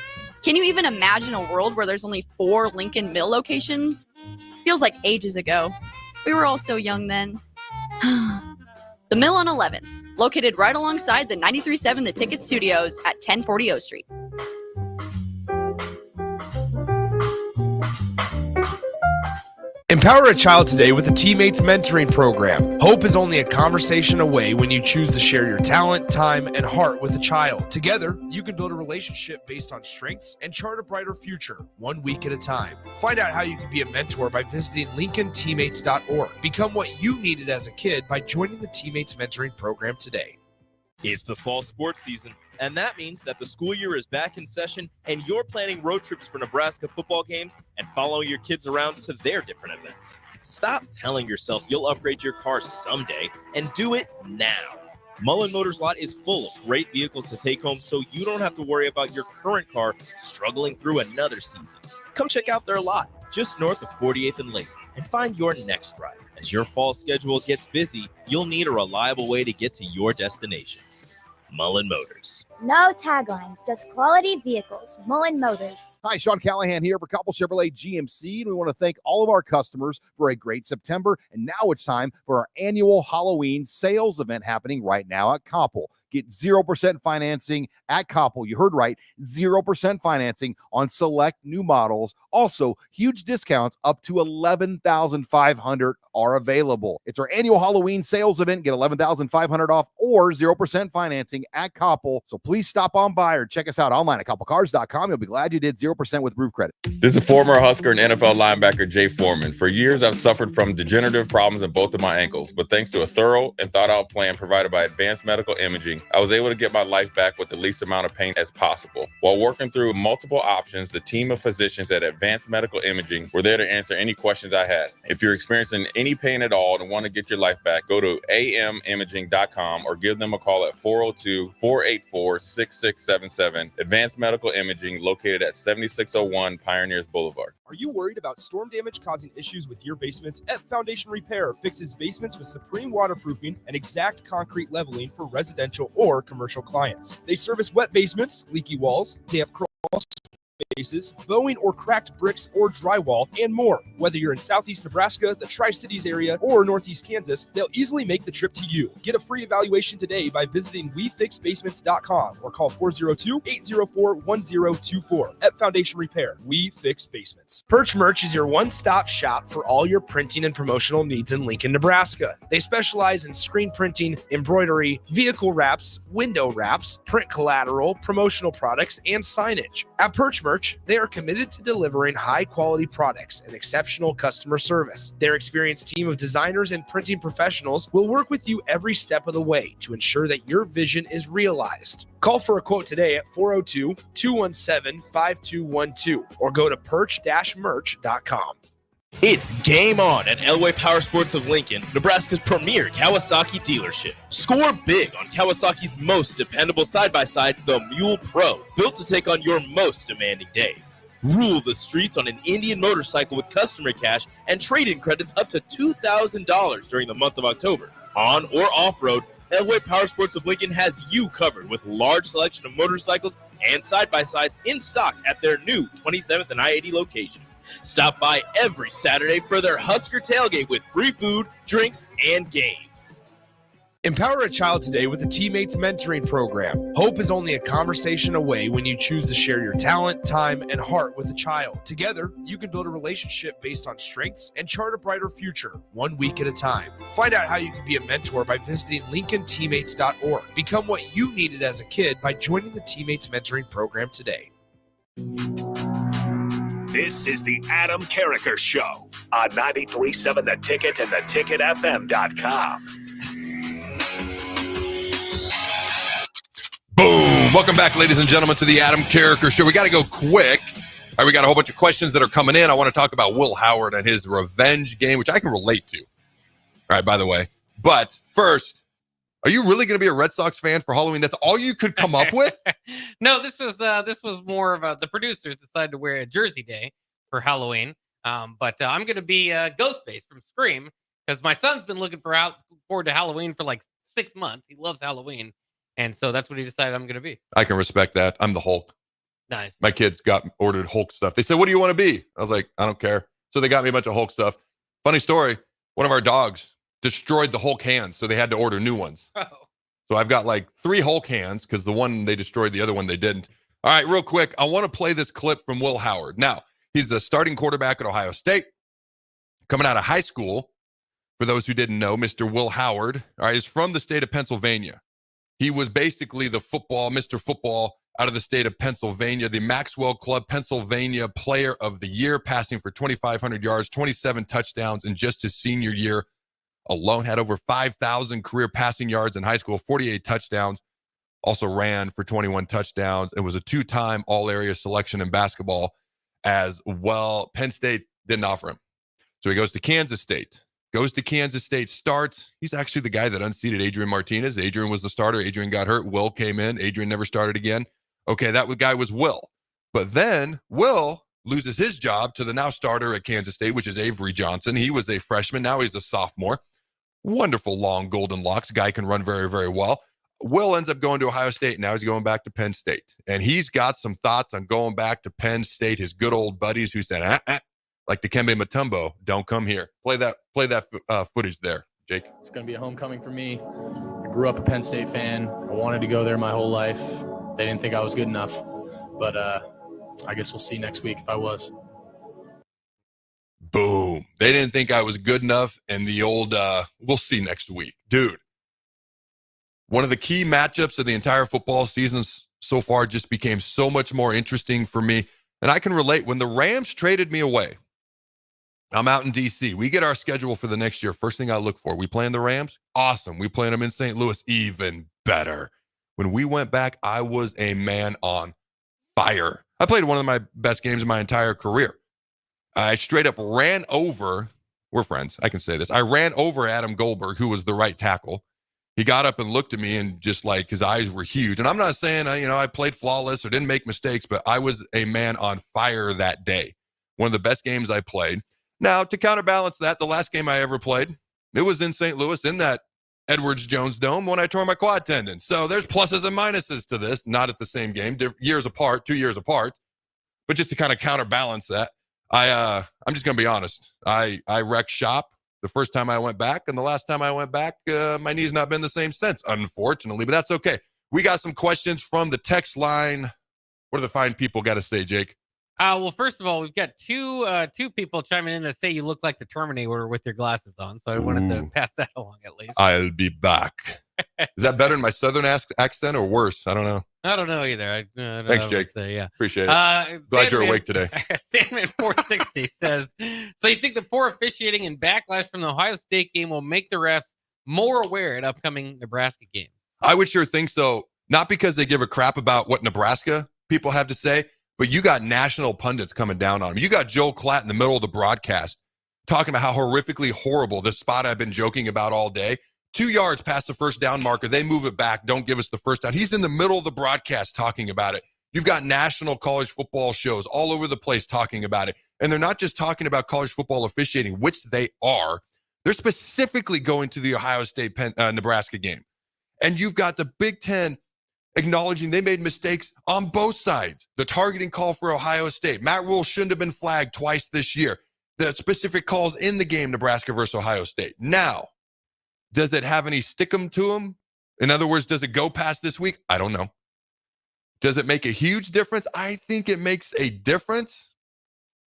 S5: Can you even imagine a world where there's only 4 Lincoln Mill locations? Feels like ages ago. We were all so young then. The Mill on 11, located right alongside the 93.7 The Ticket Studios at 1040 O Street.
S17: Empower a child today with the Teammates Mentoring Program. Hope is only a conversation away when you choose to share your talent, time, and heart with a child. Together, you can build a relationship based on strengths and chart a brighter future, 1 week at a time. Find out how you can be a mentor by visiting LincolnTeammates.org. Become what you needed as a kid by joining the Teammates Mentoring Program today.
S8: It's the fall sports season, and that means that the school year is back in session and you're planning road trips for Nebraska football games and following your kids around to their different events. Stop telling yourself you'll upgrade your car someday and do it now. Mullen Motors Lot is full of great vehicles to take home so you don't have to worry about your current car struggling through another season. Come check out their lot just north of 48th and Lake and find your next ride. As your fall schedule gets busy, you'll need a reliable way to get to your destinations. Mullen Motors.
S9: No taglines, just quality vehicles. Mullen Motors.
S10: Hi, Sean Callahan here for Koppel Chevrolet GMC, and we want to thank all of our customers for a great September. And now it's time for our annual Halloween sales event happening right now at Koppel. Get 0% financing at Koppel. You heard right, 0% financing on select new models. Also, huge discounts up to $11,500 are available. It's our annual Halloween sales event. Get $11,500 off or 0% financing at Koppel. So please stop on by or check us out online at koppelcars.com. You'll be glad you did 0% with roof credit.
S12: This is former Husker and NFL linebacker Jay Foreman. For years, I've suffered from degenerative problems in both of my ankles, but thanks to a thorough and thought-out plan provided by Advanced Medical Imaging, I was able to get my life back with the least amount of pain as possible. While working through multiple options, the team of physicians at Advanced Medical Imaging were there to answer any questions I had. If you're experiencing any pain at all and want to get your life back, go to amimaging.com or give them a call at 402-484-6677. Advanced Medical Imaging, located at 7601 Pioneers Boulevard.
S17: Are you worried about storm damage causing issues with your basement? F Foundation Repair fixes basements with supreme waterproofing and exact concrete leveling for residential or commercial clients. They service wet basements, leaky walls, damp crawl spaces, bowing or cracked bricks or drywall, and more. Whether you're in Southeast Nebraska, the Tri-Cities area, or Northeast Kansas, they'll easily make the trip to you. Get a free evaluation today by visiting WeFixBasements.com or call 402-804-1024. At Foundation Repair, We Fix Basements.
S24: Perch Merch is your one-stop shop for all your printing and promotional needs in Lincoln, Nebraska. They specialize in screen printing, embroidery, vehicle wraps, window wraps, print collateral, promotional products, and signage. At Perch Merch, they are committed to delivering high-quality products and exceptional customer service. Their experienced team of designers and printing professionals will work with you every step of the way to ensure that your vision is realized. Call for a quote today at 402-217-5212 or go to perch-merch.com.
S8: It's game on at Elway Power Sports of Lincoln, Nebraska's premier Kawasaki dealership. Score big on Kawasaki's most dependable side-by-side, the Mule Pro, built to take on your most demanding days. Rule the streets on an Indian motorcycle with customer cash and trade-in credits up to $2,000 during the month of October. On or off-road, Elway Power Sports of Lincoln has you covered with large selection of motorcycles and side-by-sides in stock at their new 27th and I-80 location. Stop by every Saturday for their Husker tailgate with free food, drinks, and games.
S24: Empower a child today with the Teammates Mentoring Program. Hope is only a conversation away when you choose to share your talent, time, and heart with a child. Together, you can build a relationship based on strengths and chart a brighter future, 1 week at a time. Find out how you can be a mentor by visiting LincolnTeammates.org. Become what you needed as a kid by joining the Teammates Mentoring Program today.
S4: This is the Adam Carriker Show on 93.7 The Ticket and theticketfm.com.
S6: Boom. Welcome back, ladies and gentlemen, to the Adam Carriker Show. We got to go quick. All right, we got a whole bunch of questions that are coming in. I want to talk about Will Howard and his revenge game, which I can relate to. All right, by the way. But first, are you really going to be a Red Sox fan for Halloween? That's all you could come up with?
S7: No, this was more of the producers decided to wear a jersey day for Halloween. But I'm going to be Ghostface from Scream because my son's been looking forward to Halloween for like 6 months. He loves Halloween. And so that's what he decided I'm going to be.
S6: I can respect that. I'm the Hulk.
S7: Nice.
S6: My kids ordered Hulk stuff. They said, what do you want to be? I was like, I don't care. So they got me a bunch of Hulk stuff. Funny story. One of our dogs destroyed the Hulk hands, so they had to order new ones.
S7: Oh.
S6: So I've got like 3 Hulk hands because the one they destroyed, the other one they didn't. All right, real quick. I want to play this clip from Will Howard. Now, he's the starting quarterback at Ohio State. Coming out of high school, for those who didn't know, Mr. Will Howard, all right, is from the state of Pennsylvania. He was basically the Mr. Football out of the state of Pennsylvania, the Maxwell Club Pennsylvania Player of the Year, passing for 2,500 yards, 27 touchdowns in just his senior year alone. Had over 5,000 career passing yards in high school, 48 touchdowns. Also ran for 21 touchdowns and was a 2-time all-area selection in basketball as well. Penn State didn't offer him. So he goes to Kansas State. Starts. He's actually the guy that unseated Adrian Martinez. Adrian was the starter. Adrian got hurt. Will came in. Adrian never started again. Okay, that guy was Will. But then Will loses his job to the now starter at Kansas State, which is Avery Johnson. He was a freshman. Now he's a sophomore. Wonderful long golden locks. Guy can run very, very well. Will ends up going to Ohio State. Now he's going back to Penn State. And he's got some thoughts on going back to Penn State. His good old buddies who said, like Dikembe Mutombo, don't come here. Play that footage there, Jake.
S11: It's going to be a homecoming for me. I grew up a Penn State fan. I wanted to go there my whole life. They didn't think I was good enough. But I guess we'll see next week if I was.
S6: Boom. They didn't think I was good enough. And the old, we'll see next week. Dude, one of the key matchups of the entire football season so far just became so much more interesting for me. And I can relate. When the Rams traded me away, I'm out in D.C. We get our schedule for the next year. First thing I look for, we playing the Rams? Awesome. We playing them in St. Louis? Even better. When we went back, I was a man on fire. I played one of my best games of my entire career. I straight up ran over, we're friends, I can say this. I ran over Adam Goldberg, who was the right tackle. He got up and looked at me and just like his eyes were huge. And I'm not saying, I played flawless or didn't make mistakes, but I was a man on fire that day. One of the best games I played. Now, to counterbalance that, the last game I ever played, it was in St. Louis in that Edwards Jones Dome when I tore my quad tendon. So there's pluses and minuses to this, not at the same game, 2 years apart. But just to kind of counterbalance that, I'm just going to be honest. I wrecked shop the first time I went back, and the last time I went back, my knee's not been the same since, unfortunately, but that's okay. We got some questions from the text line. What do the fine people got to say, Jake?
S7: Well, first of all, we've got two people chiming in that say you look like the Terminator with your glasses on. So I wanted to pass that along at least.
S6: I'll be back. Is that better in my southern accent or worse? I don't know.
S7: I don't know either. I don't
S6: Thanks,
S7: know
S6: Jake.
S7: what to say, yeah.
S6: Appreciate it. Glad you're awake today.
S7: Sandman 460 says, so you think the poor officiating and backlash from the Ohio State game will make the refs more aware at upcoming Nebraska games?
S6: I would sure think so. Not because they give a crap about what Nebraska people have to say, but you got national pundits coming down on them. You got Joel Klatt in the middle of the broadcast talking about how horrifically horrible this spot I've been joking about all day. 2 yards past the first down marker, they move it back, don't give us the first down. He's in the middle of the broadcast talking about it. You've got national college football shows all over the place talking about it. And they're not just talking about college football officiating, which they are. They're specifically going to the Ohio State Nebraska game. And you've got the Big Ten acknowledging they made mistakes on both sides. The targeting call for Ohio State. Matt Rule shouldn't have been flagged twice this year. The specific calls in the game, Nebraska versus Ohio State. Now, does it have any stickum to them? In other words, does it go past this week? I don't know. Does it make a huge difference? I think it makes a difference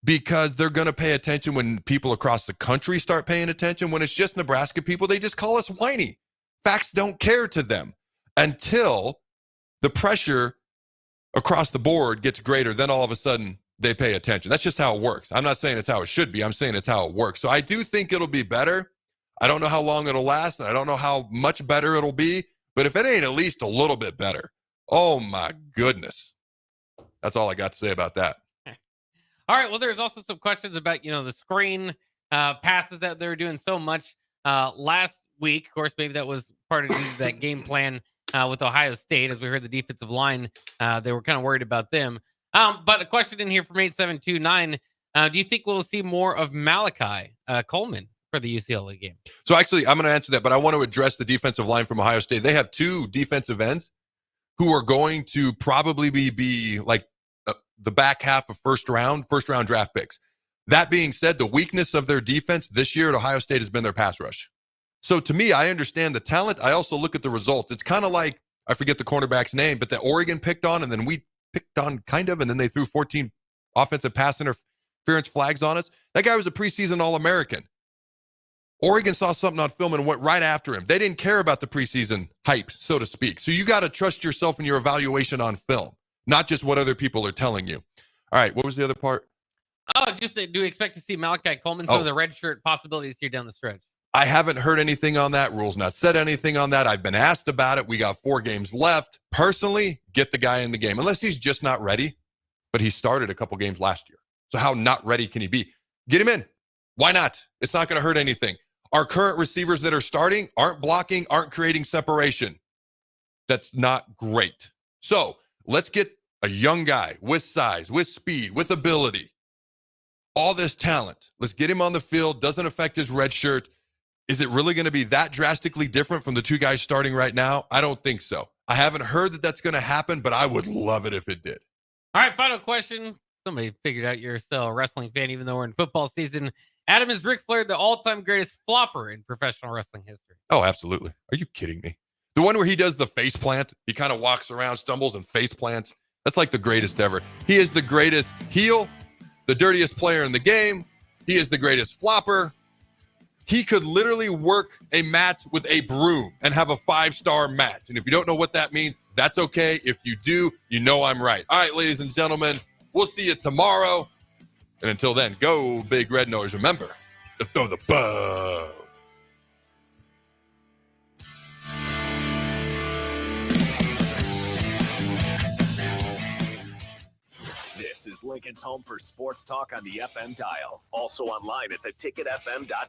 S6: because they're going to pay attention when people across the country start paying attention. When it's just Nebraska people, they just call us whiny. Facts don't care to them until the pressure across the board gets greater. Then all of a sudden they pay attention. That's just how it works. I'm not saying it's how it should be. I'm saying it's how it works. So I do think it'll be better. I don't know how long it'll last, and I don't know how much better it'll be. But if it ain't at least a little bit better, oh my goodness. That's all I got to say about that.
S7: All right. Well, there's also some questions about, the screen passes that they're doing so much last week. Of course, maybe that was part of that game plan with Ohio State. As we heard the defensive line, they were kind of worried about them. But a question in here from 8729. Do you think we'll see more of Malachi Coleman for the UCLA game?
S6: So actually, I'm going to answer that, but I want to address the defensive line from Ohio State. They have 2 defensive ends who are going to probably be like the back half of first round draft picks. That being said, the weakness of their defense this year at Ohio State has been their pass rush. So to me, I understand the talent. I also look at the results. It's kind of like, I forget the cornerback's name, but that Oregon picked on, and then we picked on kind of, and then they threw 14 offensive pass interference flags on us. That guy was a preseason All-American. Oregon saw something on film and went right after him. They didn't care about the preseason hype, so to speak. So you got to trust yourself in your evaluation on film, not just what other people are telling you. All right, what was the other part?
S7: Oh, just do we expect to see Malachi Coleman, some of the red shirt possibilities here down the stretch?
S6: I haven't heard anything on that. Rule's not said anything on that. I've been asked about it. We got 4 games left. Personally, get the guy in the game, unless he's just not ready. But he started a couple games last year. So how not ready can he be? Get him in. Why not? It's not going to hurt anything. Our current receivers that are starting aren't blocking, aren't creating separation. That's not great. So let's get a young guy with size, with speed, with ability, all this talent. Let's get him on the field. Doesn't affect his red shirt. Is it really going to be that drastically different from the two guys starting right now? I don't think so. I haven't heard that that's going to happen, but I would love it if it did.
S7: All right, final question. Somebody figured out you're still a wrestling fan, even though we're in football season. Adam, is Ric Flair the all-time greatest flopper in professional wrestling history?
S6: Oh, absolutely. Are you kidding me? The one where he does the face plant, he kind of walks around, stumbles, and face plants. That's like the greatest ever. He is the greatest heel, the dirtiest player in the game. He is the greatest flopper. He could literally work a match with a broom and have a 5-star match. And if you don't know what that means, that's okay. If you do, you know I'm right. All right, ladies and gentlemen, we'll see you tomorrow. And until then, go Big Red Nose. Remember to throw the bug.
S3: This is Lincoln's home for sports talk on the FM dial. Also online at theticketfm.com.